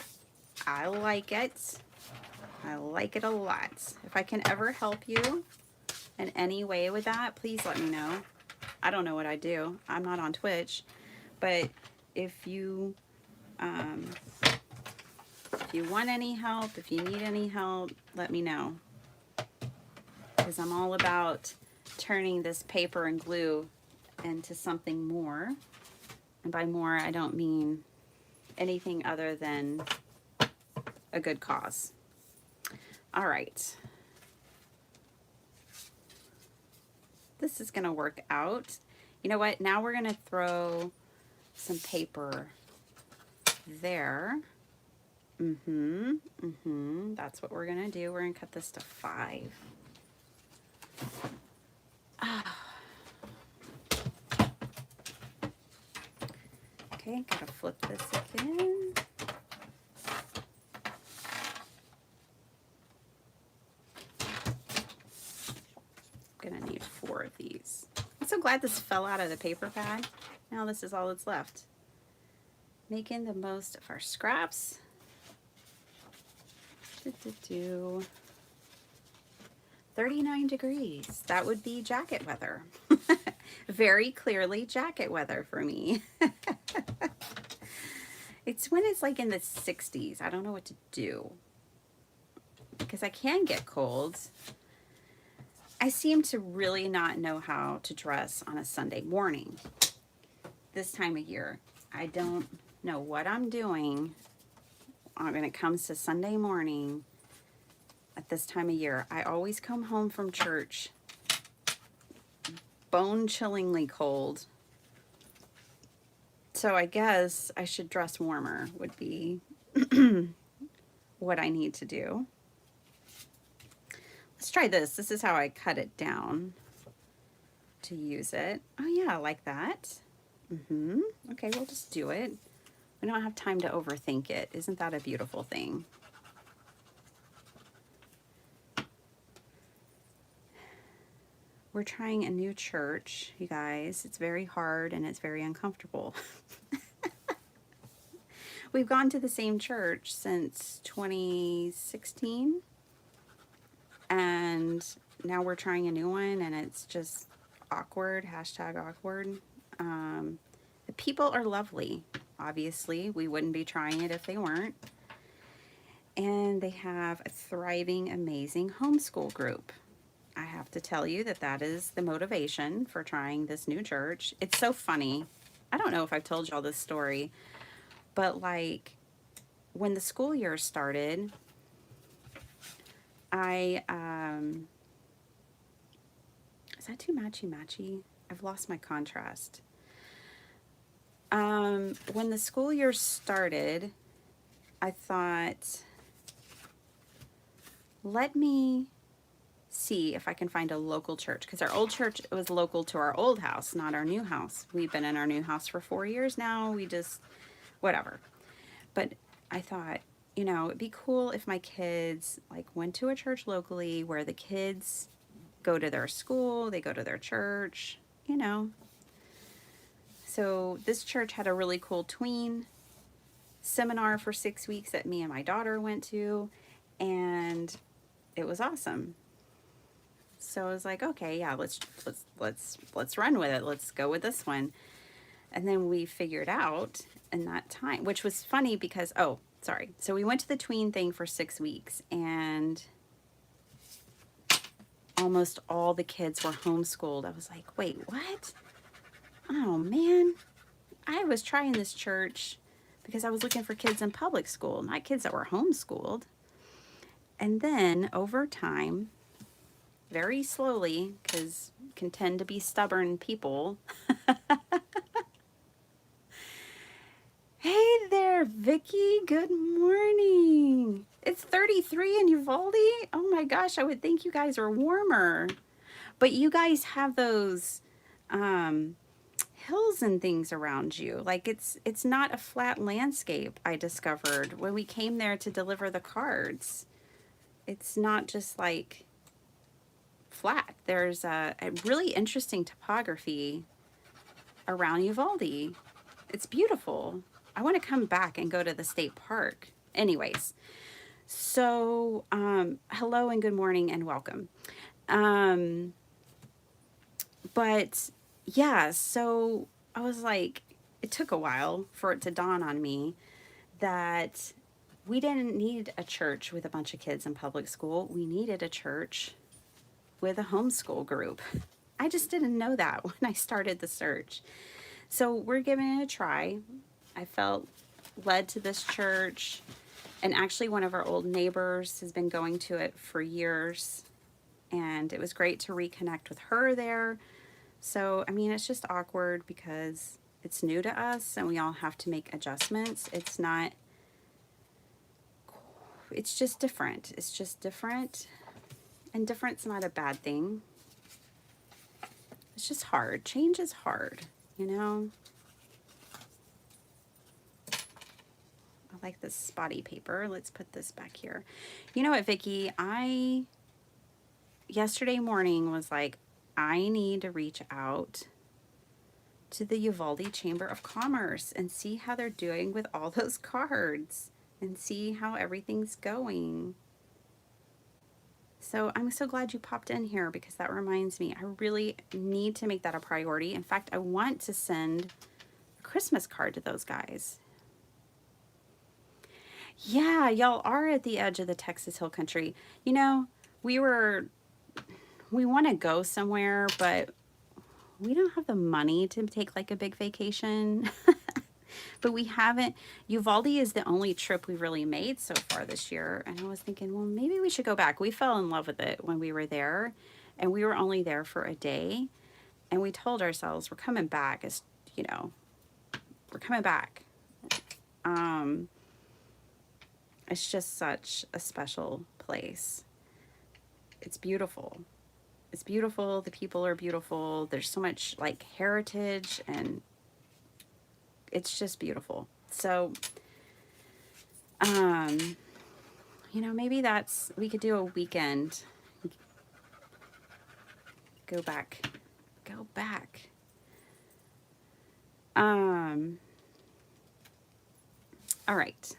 I like it. I like it a lot. If I can ever help you in any way with that, please let me know. I don't know what I do. I'm not on Twitch, but if you want any help, if you need any help, let me know. Because I'm all about turning this paper and glue into something more. And by more, I don't mean anything other than a good cause. All right. This is going to work out. You know what? Now we're going to throw some paper there. That's what we're going to do. We're going to cut this to 5. Okay, gotta flip this again. Gonna need 4 of these. I'm so glad this fell out of the paper pad. Now this is all that's left. Making the most of our scraps. 39 degrees. That would be jacket weather. Very clearly jacket weather for me. It's when it's like in the 60s. I don't know what to do. Because I can get cold. I seem to really not know how to dress on a Sunday morning. This time of year. I don't know what I'm doing when it comes to Sunday morning at this time of year. I always come home from church bone-chillingly cold. So I guess I should dress warmer would be what I need to do. Let's try this. This is how I cut it down to use it. Oh yeah, I like that. Okay, we'll just do it. We don't have time to overthink it. Isn't that a beautiful thing? We're trying a new church, you guys. It's very hard and it's very uncomfortable. We've gone to the same church since 2016. And now we're trying a new one and it's just awkward, #awkward. The people are lovely. Obviously, we wouldn't be trying it if they weren't. And they have a thriving, amazing homeschool group. I have to tell you that that is the motivation for trying this new church. It's so funny. I don't know if I've told y'all this story, but like when the school year started, is that too matchy-matchy? I've lost my contrast. When the school year started, I thought, let me see if I can find a local church, because our old church was local to our old house, not our new house. We've been in our new house for 4 years now. We just, whatever. But I thought, you know, it'd be cool if my kids like went to a church locally where the kids go to their school, they go to their church, you know. So this church had a really cool tween seminar for 6 weeks that me and my daughter went to, and it was awesome. So I was like, okay, yeah, let's run with it. Let's go with this one. And then we figured out in that time, which was funny because, oh, sorry. So we went to the tween thing for 6 weeks and almost all the kids were homeschooled. I was like, wait, what? Oh man, I was trying this church because I was looking for kids in public school, not kids that were homeschooled. And then over time, very slowly, because can tend to be stubborn people. Hey there, Vicky. Good morning. It's 33 in Uvalde. Oh my gosh, I would think you guys are warmer. But you guys have those hills and things around you. Like it's not a flat landscape, I discovered when we came there to deliver the cards. It's not just like flat. There's a really interesting topography around Uvalde. It's beautiful. I want to come back and go to the state park. Anyways, so hello and good morning and welcome. But yeah, so I was like, it took a while for it to dawn on me that we didn't need a church with a bunch of kids in public school. We needed a church with a homeschool group. I just didn't know that when I started the search. So we're giving it a try. I felt led to this church, and actually one of our old neighbors has been going to it for years, and it was great to reconnect with her there. So, I mean, it's just awkward because it's new to us and we all have to make adjustments. It's just different. It's just different. And different's not a bad thing. It's just hard. Change is hard, you know? I like this spotty paper. Let's put this back here. You know what, Vicki? Yesterday morning was like, I need to reach out to the Uvalde Chamber of Commerce and see how they're doing with all those cards and see how everything's going. So I'm so glad you popped in here because that reminds me, I really need to make that a priority. In fact, I want to send a Christmas card to those guys. Yeah, y'all are at the edge of the Texas Hill Country. You know, we want to go somewhere, but we don't have the money to take like a big vacation. But we haven't. Uvalde is the only trip we've really made so far this year. And I was thinking, well, maybe we should go back. We fell in love with it when we were there, and we were only there for a day. And we told ourselves we're coming back. As you know, we're coming back. It's just such a special place. It's beautiful. It's beautiful. The people are beautiful. There's so much like heritage, and it's just beautiful. So, you know, maybe we could do a weekend. Go back. All right.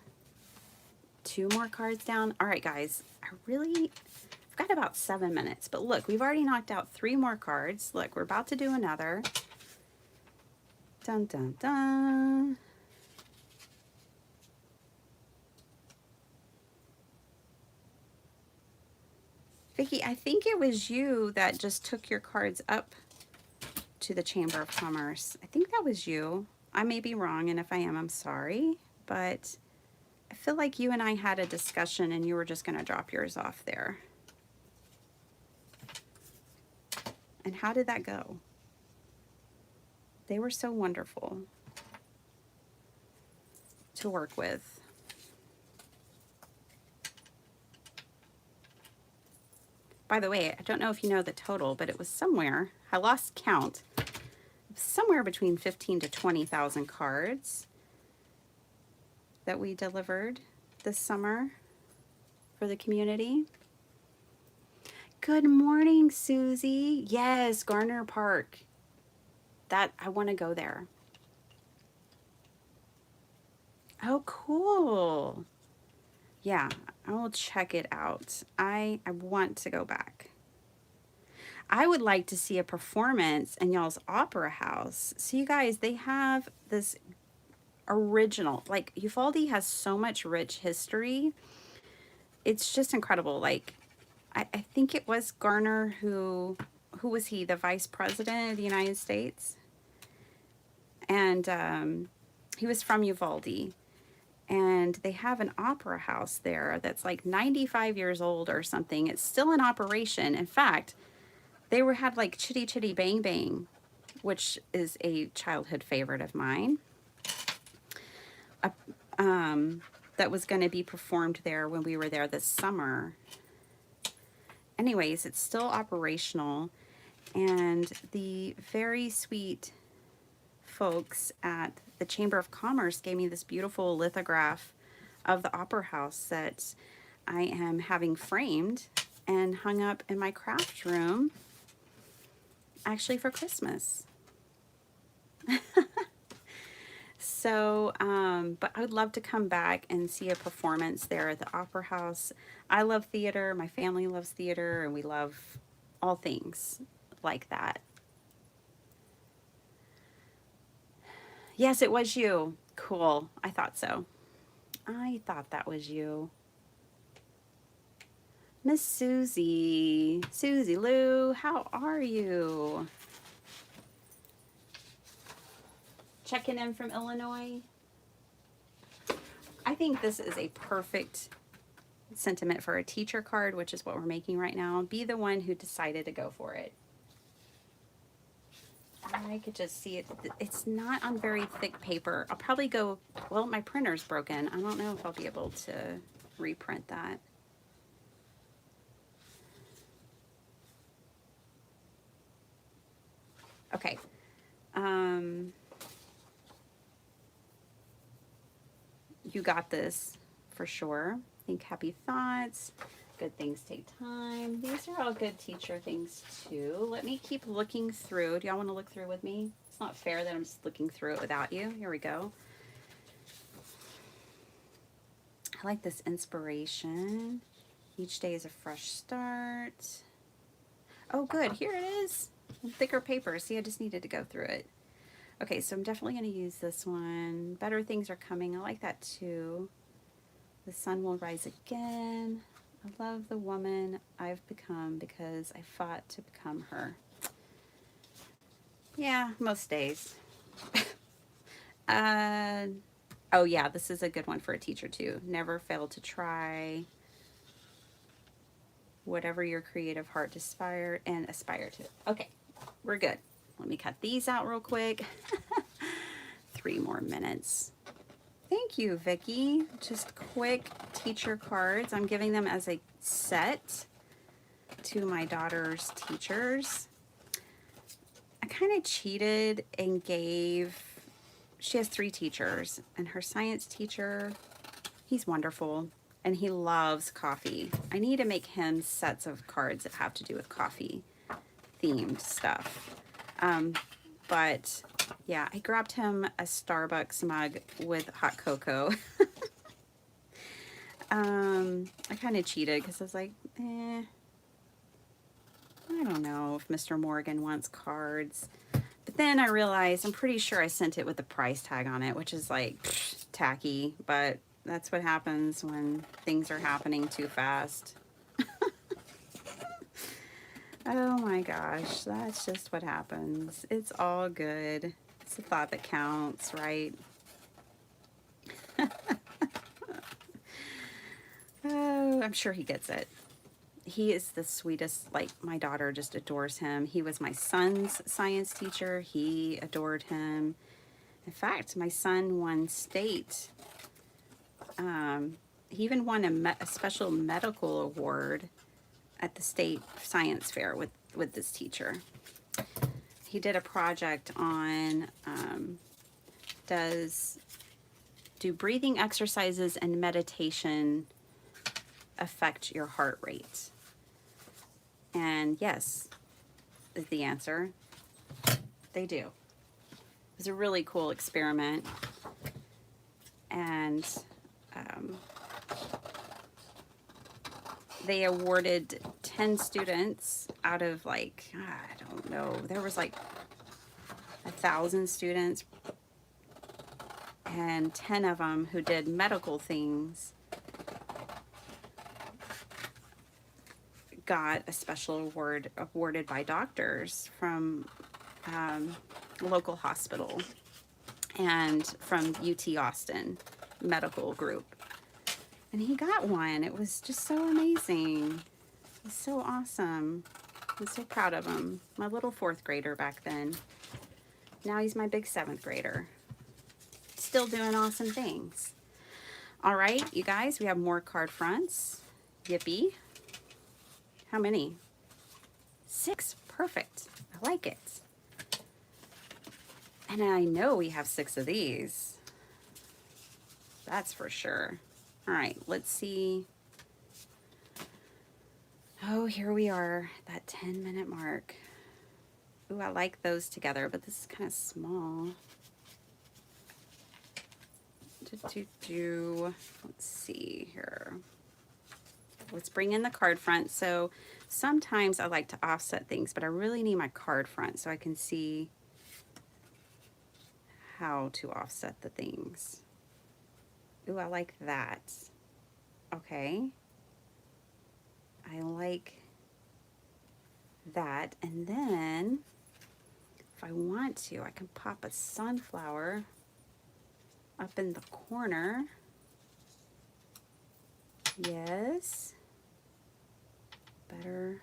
2 more cards down. All right, guys, I've got about 7 minutes, but look, we've already knocked out 3 more cards. Look, we're about to do another. Dun, dun, dun. Vicki, I think it was you that just took your cards up to the Chamber of Commerce. I think that was you. I may be wrong, and if I am, I'm sorry, but I feel like you and I had a discussion and you were just going to drop yours off there. And how did that go? They were so wonderful to work with. By the way, I don't know if you know the total, but it was somewhere, I lost count, somewhere between 15 to 20,000 cards that we delivered this summer for the community. Good morning, Susie. Yes, Garner Park. I want to go there. Oh, cool. Yeah, I will check it out. I want to go back. I would like to see a performance in y'all's opera house. So you guys, they have this original, like Uvalde has so much rich history. It's just incredible. Like, I think it was Garner who was he, the vice president of the United States? And he was from Uvalde. And they have an opera house there that's like 95 years old or something. It's still in operation. In fact, had like Chitty Chitty Bang Bang, which is a childhood favorite of mine. Uh, that was going to be performed there when we were there this summer. Anyways, it's still operational, and the very sweet folks at the Chamber of Commerce gave me this beautiful lithograph of the opera house that I am having framed and hung up in my craft room, actually for Christmas. So, but I would love to come back and see a performance there at the Opera House. I love theater. My family loves theater, and we love all things like that. Yes, it was you. Cool. I thought so. I thought that was you. Miss Susie. Susie Lou, how are you? Checking in from Illinois. I think this is a perfect sentiment for a teacher card, which is what we're making right now. Be the one who decided to go for it. I could just see it. It's not on very thick paper. I'll probably go, well, my printer's broken. I don't know if I'll be able to reprint that. Okay. You got this for sure. Think happy thoughts. Good things take time. These are all good teacher things too. Let me keep looking through. Do y'all want to look through with me? It's not fair that I'm just looking through it without you. Here we go. I like this inspiration. Each day is a fresh start. Oh, good. Here it is. Thicker paper. See, I just needed to go through it. Okay, so I'm definitely going to use this one. Better things are coming. I like that too. The sun will rise again. I love the woman I've become because I fought to become her. Yeah, most days. Oh yeah, this is a good one for a teacher too. Never fail to try. Whatever your creative heart aspire to. Okay, we're good. Let me cut these out real quick. 3 more minutes. Thank you, Vicki. Just quick teacher cards. I'm giving them as a set to my daughter's teachers. I kind of cheated and gave, she has 3 teachers, and her science teacher, he's wonderful, and he loves coffee. I need to make him sets of cards that have to do with coffee themed stuff. But yeah, I grabbed him a Starbucks mug with hot cocoa. I kind of cheated because I was like, I don't know if Mr. Morgan wants cards. But then I realized, I'm pretty sure I sent it with the price tag on it, which is like tacky, but that's what happens when things are happening too fast. Oh my gosh, that's just what happens. It's all good. It's the thought that counts, right? Oh, I'm sure he gets it. He is the sweetest, like my daughter just adores him. He was my son's science teacher. He adored him. In fact, my son won state. He even won a special medical award at the state science fair with this teacher. He did a project on do breathing exercises and meditation affect your heart rate? And yes is the answer. They do. It was a really cool experiment, and they awarded 10 students out of like, I don't know, there was like 1,000 students, and 10 of them who did medical things got a special award awarded by doctors from a local hospital. and from UT Austin Medical Group. And he got one. It was just so amazing. It was so awesome. I'm so proud of him. My little 4th grader back then. Now he's my big 7th grader. Still doing awesome things. All right, you guys, we have more card fronts. Yippee. How many? 6. Perfect. I like it. And I know we have 6 of these. That's for sure. All right, let's see. Oh, here we are, that 10-minute mark. Ooh, I like those together, but this is kind of small. Let's see here. Let's bring in the card front. So sometimes I like to offset things, but I really need my card front so I can see how to offset the things. Ooh, I like that. Okay. I like that. And then if I want to, I can pop a sunflower up in the corner. Yes. Better.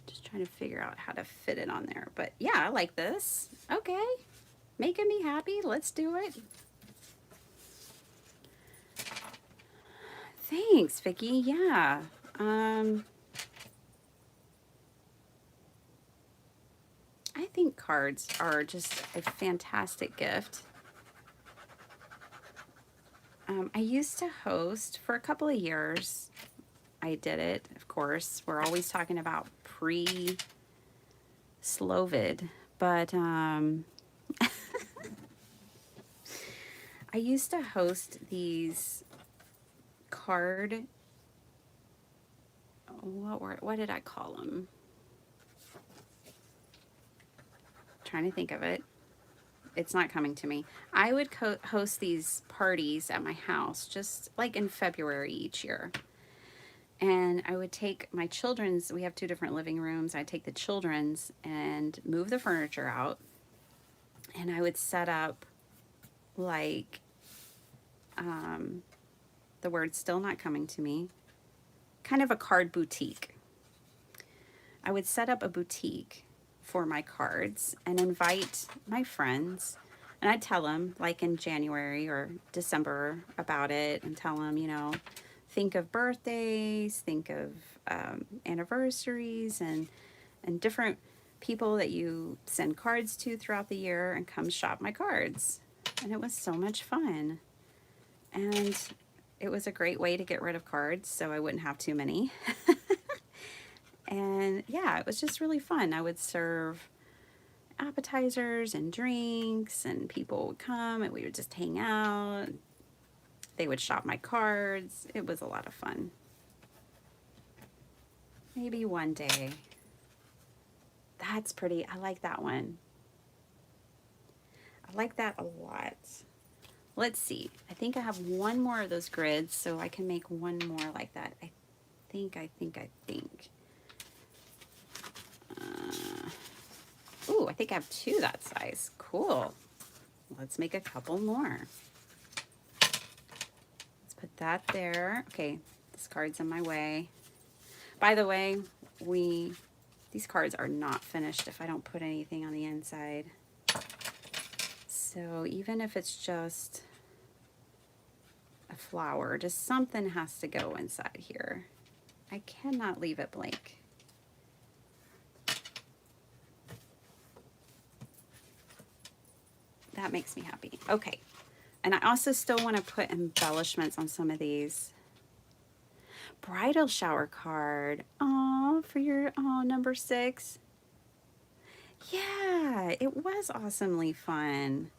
Just trying to figure out how to fit it on there. But yeah, I like this. Okay. Making me happy. Let's do it. Thanks, Vicki. Yeah. I think cards are just a fantastic gift. I used to host for a couple of years. I did it, of course. We're always talking about pre-Slovid, but I used to host these card, what did I call them? Trying to think of it. It's not coming to me. I would host these parties at my house just like in February each year. And I would take my children's, we have 2 different living rooms. I'd take the children's and move the furniture out. And I would set up like, the word's still not coming to me, kind of a card boutique. I would set up a boutique for my cards and invite my friends, and I'd tell them like in January or December about it and tell them, you know, think of birthdays, think of anniversaries and different people that you send cards to throughout the year, and come shop my cards. And it was so much fun. And it was a great way to get rid of cards so I wouldn't have too many. And yeah, it was just really fun. I would serve appetizers and drinks, and people would come and we would just hang out. They would shop my cards. It was a lot of fun. Maybe one day. That's pretty. I like that one. I like that a lot. Let's see. I think I have one more of those grids, so I can make one more like that. I think. Ooh, I think I have 2 that size. Cool. Let's make a couple more. Let's put that there. Okay, this card's in my way. By the way, these cards are not finished if I don't put anything on the inside. So even if it's just a flower, just something has to go inside here. I cannot leave it blank. That makes me happy. Okay. And I also still want to put embellishments on some of these. Bridal shower card. Oh, for your number 6. Yeah, it was awesomely fun.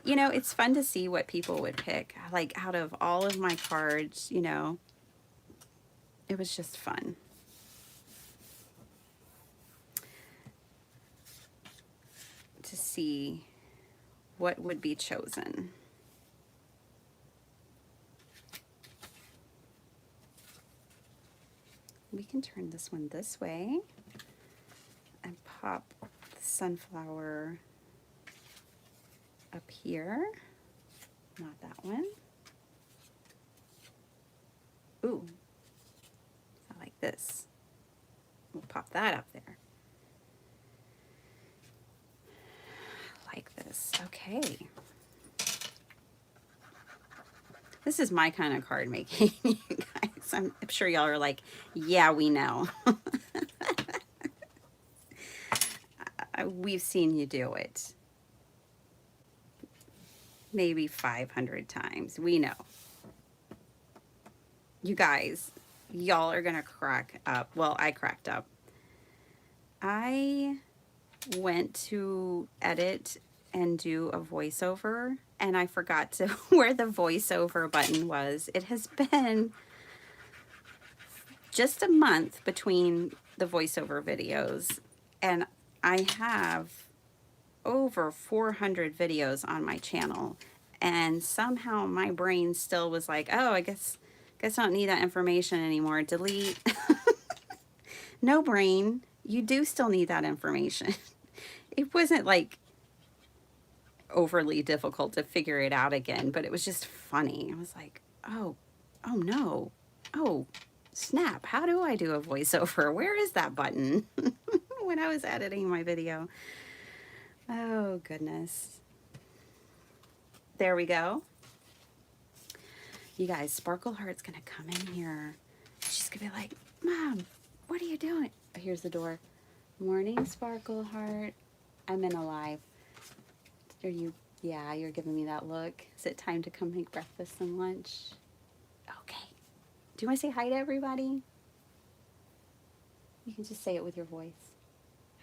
You know, it's fun to see what people would pick. Like out of all of my cards, you know, it was just fun. To see what would be chosen. We can turn this one this way and pop the sunflower up here. Not that one. Ooh, I like this. We'll pop that up there. Like this. Okay. This is my kind of card making, you guys. I'm sure y'all are like, yeah, we know. We've seen you do it. Maybe 500 times. We know. You guys, y'all are going to crack up. Well, I cracked up. I went to edit and do a voiceover, and I forgot to where the voiceover button was. It has been just a month between the voiceover videos, and I have over 400 videos on my channel, and somehow my brain still was like, oh, I guess I don't need that information anymore. Delete. No, brain, you do still need that information. It wasn't like overly difficult to figure it out again, but it was just funny. I was like, oh no, oh snap, how do I do a voiceover? Where is that button? When I was editing my video. Oh goodness. There we go. You guys, Sparkle Heart's gonna come in here. She's gonna be like, Mom, what are you doing? Here's the door. Morning, Sparkle Heart. I'm in a live. Are you, yeah, you're giving me that look. Is it time to come make breakfast and lunch? Okay. Do you want to say hi to everybody? You can just say it with your voice.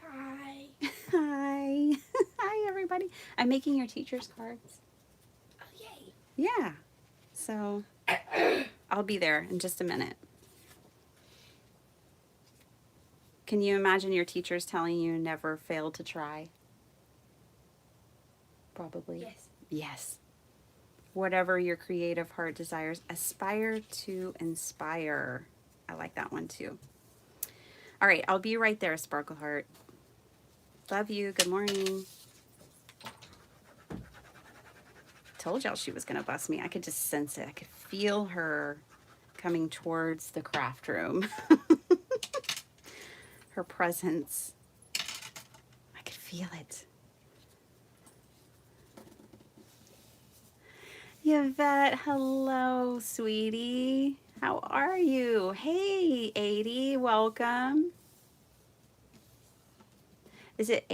Hi. Hi. Hi, everybody. I'm making your teacher's cards. Oh, yay. Yeah. So I'll be there in just a minute. Can you imagine your teachers telling you never fail to try? Probably. Yes. Yes. Whatever your creative heart desires, aspire to inspire. I like that one too. All right, I'll be right there, Sparkle Heart. Love you. Good morning. Told y'all she was going to bust me. I could just sense it. I could feel her coming towards the craft room. Her presence. I could feel it. Yvette, hello, sweetie. How are you? Hey, 80, welcome. Is it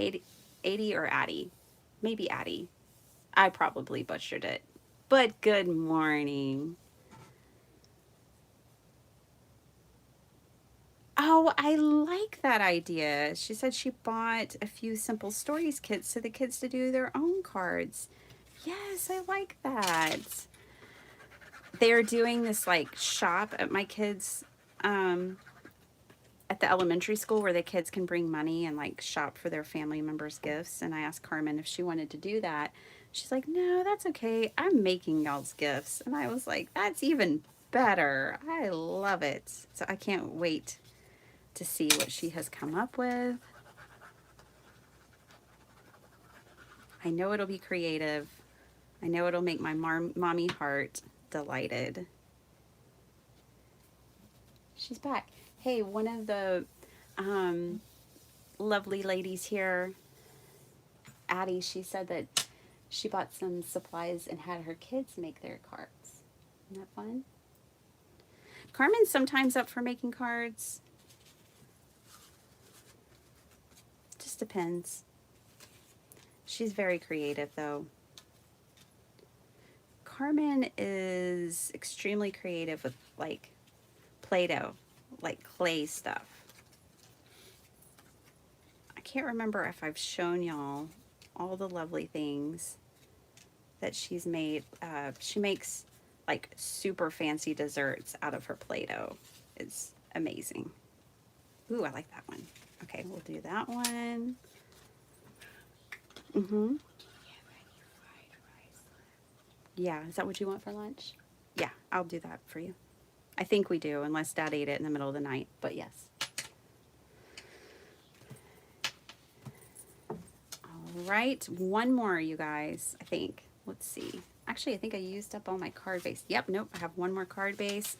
80 or Addie? Maybe Addie. I probably butchered it. But good morning. Oh, I like that idea. She said she bought a few Simple Stories kits so the kids to do their own cards. Yes, I like that. They're doing this like shop at my kids' at the elementary school where the kids can bring money and like shop for their family members' gifts. And I asked Carmen if she wanted to do that. She's like, no, that's okay. I'm making y'all's gifts. And I was like, that's even better. I love it. So I can't wait to see what she has come up with. I know it'll be creative. I know it'll make my mommy heart delighted. She's back. Hey, one of the lovely ladies here, Addie, she said that she bought some supplies and had her kids make their cards. Isn't that fun? Carmen's sometimes up for making cards. Just depends. She's very creative, though. Carmen is extremely creative with, like, Play-Doh, like clay stuff. I can't remember if I've shown y'all all the lovely things that she's made. She makes, like, super fancy desserts out of her Play-Doh. It's amazing. Ooh, I like that one. Okay, we'll do that one. Mm-hmm. Yeah, is that what you want for lunch? Yeah, I'll do that for you. I think we do, unless Dad ate it in the middle of the night, but yes. All right, one more, you guys, I think. Let's see. Actually, I think I used up all my card base. Yep, nope, I have one more card base.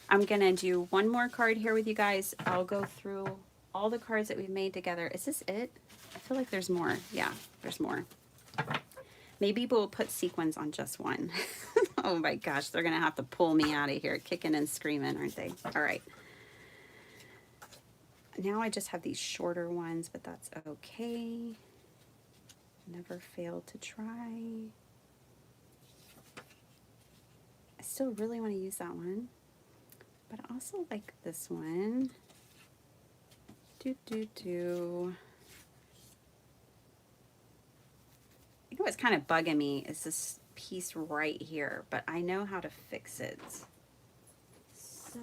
I'm gonna do one more card here with you guys. I'll go through all the cards that we've made together. Is this it? I feel like there's more. Yeah, there's more. Maybe we'll put sequins on just one. Oh my gosh, they're gonna have to pull me out of here, kicking and screaming, aren't they? All right. Now I just have these shorter ones, but that's okay. Never failed to try. I still really want to use that one, but I also like this one. You know what's kind of bugging me is this piece right here, but I know how to fix it. So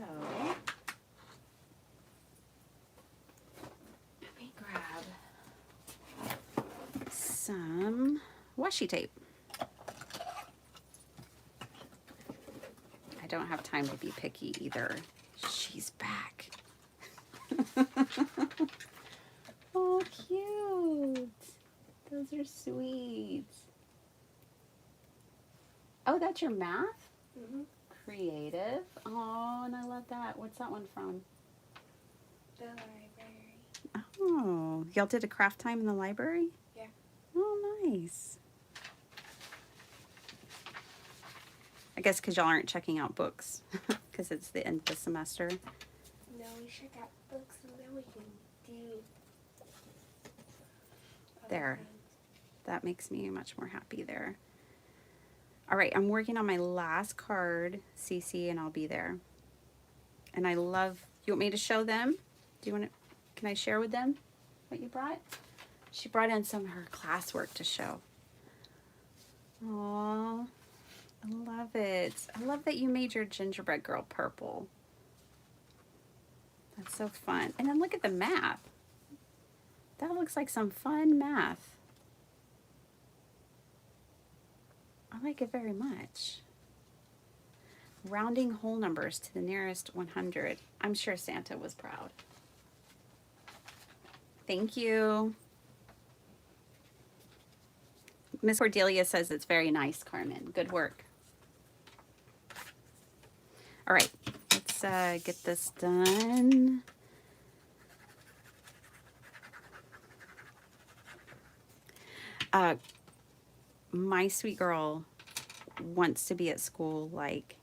let me grab some washi tape. I don't have time to be picky either. She's back. Oh, cute. Those are sweet. Oh, that's your math? Mm-hmm. Creative. Oh, and I love that. What's that one from? The library. Oh, y'all did a craft time in the library? Yeah. Oh, nice. I guess because y'all aren't checking out books because it's the end of the semester. No, we should get books so then we can do other There. things. That makes me much more happy there. All right, I'm working on my last card, Cece, and I'll be there. And I love, you want me to show them? Do you want to, can I share with them what you brought? She brought in some of her classwork to show. Aww, I love it. I love that you made your gingerbread girl purple. That's so fun. And then look at the map. That looks like some fun math. I like it very much. Rounding whole numbers to the nearest 100. I'm sure Santa was proud. Thank you. Miss Cordelia says it's very nice, Carmen. Good work. All right, let's get this done. My sweet girl wants to be at school like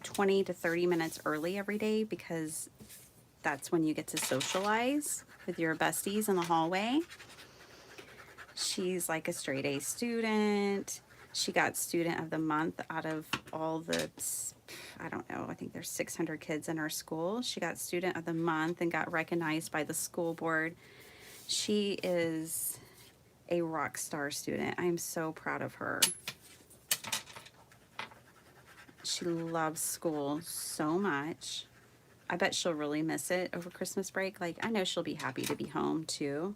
20 to 30 minutes early every day because that's when you get to socialize with your besties in the hallway. She's like a straight A student. She got student of the month out of all the, I don't know, I think there's 600 kids in our school. She got student of the month and got recognized by the school board. She is a rock star student. I am so proud of her. She loves school so much. I bet she'll really miss it over Christmas break. Like, I know she'll be happy to be home too.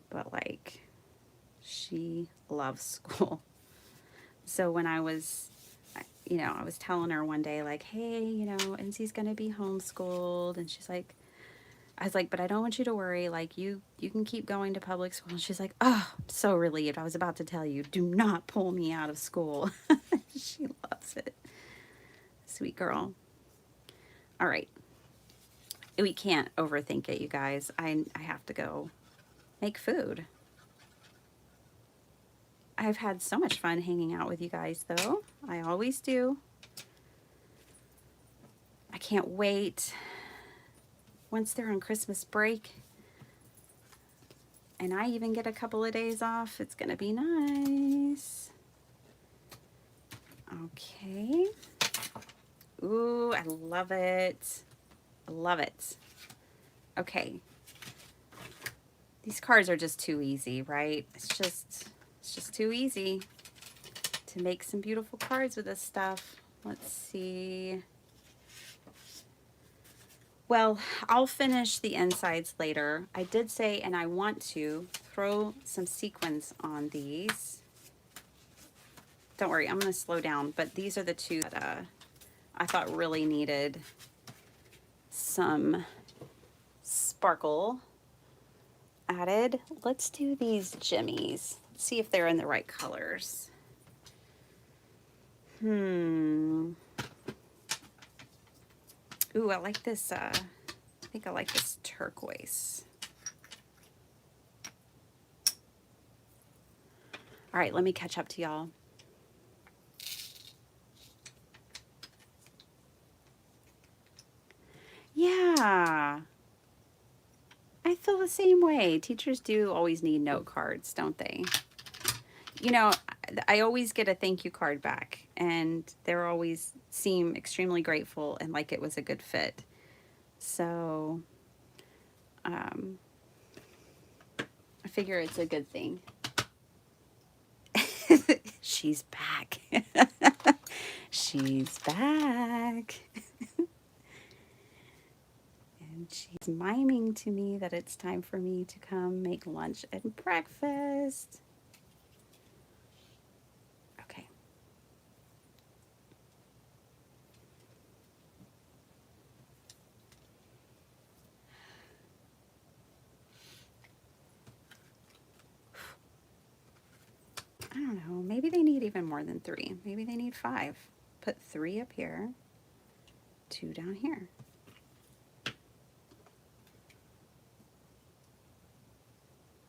But like, she loves school. So when I was, you know, I was telling her one day like, hey, you know, NC's gonna be homeschooled. And she's like, I was like, but I don't want you to worry. Like, you can keep going to public school. And she's like, oh, I'm so relieved. I was about to tell you, do not pull me out of school. She loves it. Sweet girl. All right. We can't overthink it, you guys. I have to go make food. I've had so much fun hanging out with you guys, though. I always do. I can't wait. Once they're on Christmas break, and I even get a couple of days off, it's gonna be nice. Okay. Ooh, I love it. I love it. Okay. These cards are just too easy, right? It's just too easy to make some beautiful cards with this stuff. Let's see. Well, I'll finish the insides later. I did say, and I want to throw some sequins on these. Don't worry, I'm going to slow down, but these are the two that I thought really needed some sparkle. added. Let's do these jimmies. See if they're in the right colors. Ooh, I like this, I think I like this turquoise. All right, let me catch up to y'all. Yeah, I feel the same way. Teachers do always need note cards, don't they? You know, I always get a thank you card back, and they're always seem extremely grateful and like it was a good fit. So, I figure it's a good thing. She's back. She's back. And she's miming to me that it's time for me to come make lunch and breakfast. Okay. I don't know. Maybe they need even more than 3. Maybe they need 5. Put 3 up here, 2 down here.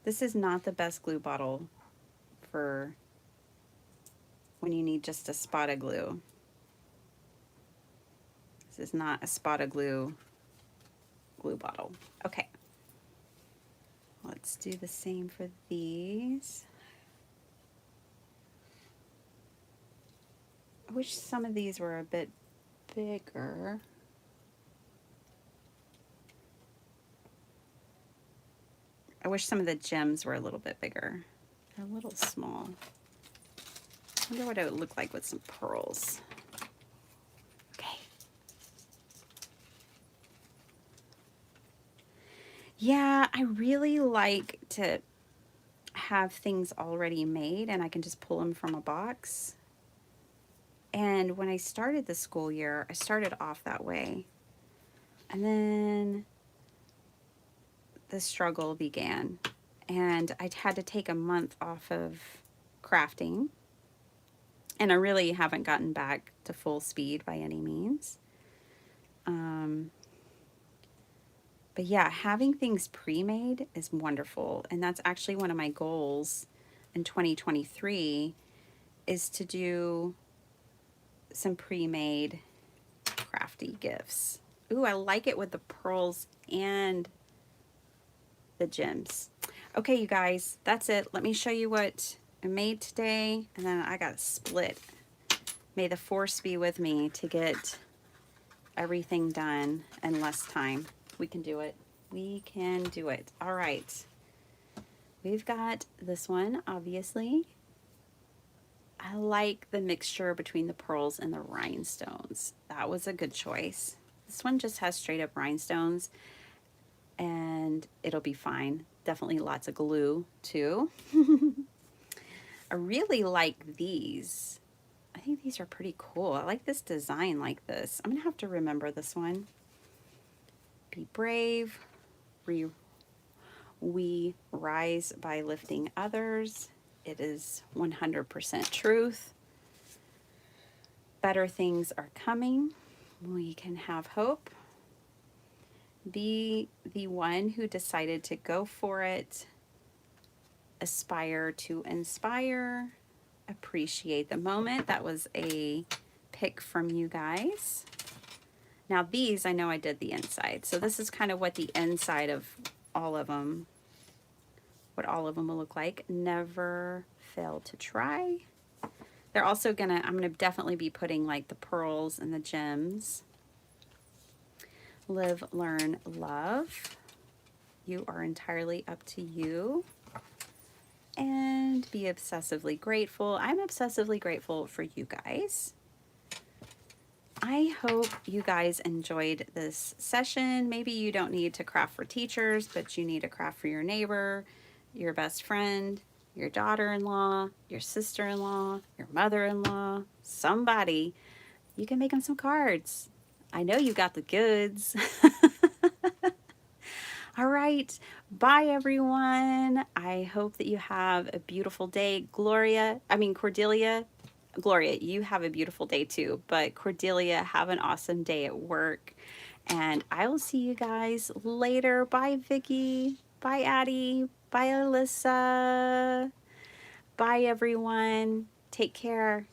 This is not the best glue bottle for when you need just a spot of glue. This is not a spot of glue bottle. Okay. Let's do the same for these. I wish some of these were a bit bigger. I wish some of the gems were a little bit bigger. They're a little small. I wonder what it would look like with some pearls. Okay. Yeah, I really like to have things already made and I can just pull them from a box. And when I started the school year, I started off that way. And then the struggle began. And I had to take a month off of crafting. And I really haven't gotten back to full speed by any means. But yeah, having things pre-made is wonderful. And that's actually one of my goals in 2023 is to do some pre-made crafty gifts. Ooh, I like it with the pearls and the gems. Okay, you guys, that's it. Let me show you what I made today, and then I got split. May the force be with me to get everything done in less time. We can do it. We can do it. All right. We've got this one, obviously. I like the mixture between the pearls and the rhinestones. That was a good choice. This one just has straight up rhinestones and it'll be fine. Definitely lots of glue too. I really like these. I think these are pretty cool. I like this design like this. I'm gonna have to remember this one. Be brave. We rise by lifting others. It is 100% truth. Better things are coming. We can have hope. Be the one who decided to go for it. Aspire to inspire. Appreciate the moment. That was a pick from you guys. Now these, I know I did the inside. So this is kind of what the inside of all of them, what all of them will look like. Never fail to try. They're also I'm gonna definitely be putting like the pearls and the gems. Live, learn, love. You are entirely up to you. And be obsessively grateful. I'm obsessively grateful for you guys. I hope you guys enjoyed this session. Maybe you don't need to craft for teachers, but you need to craft for your neighbor, your best friend, your daughter-in-law, your sister-in-law, your mother-in-law, somebody. You can make them some cards. I know you got the goods. All right. Bye, everyone. I hope that you have a beautiful day. Cordelia, Gloria, you have a beautiful day too. But Cordelia, have an awesome day at work. And I will see you guys later. Bye, Vicky. Bye, Addie. Bye, Alyssa. Bye, everyone. Take care.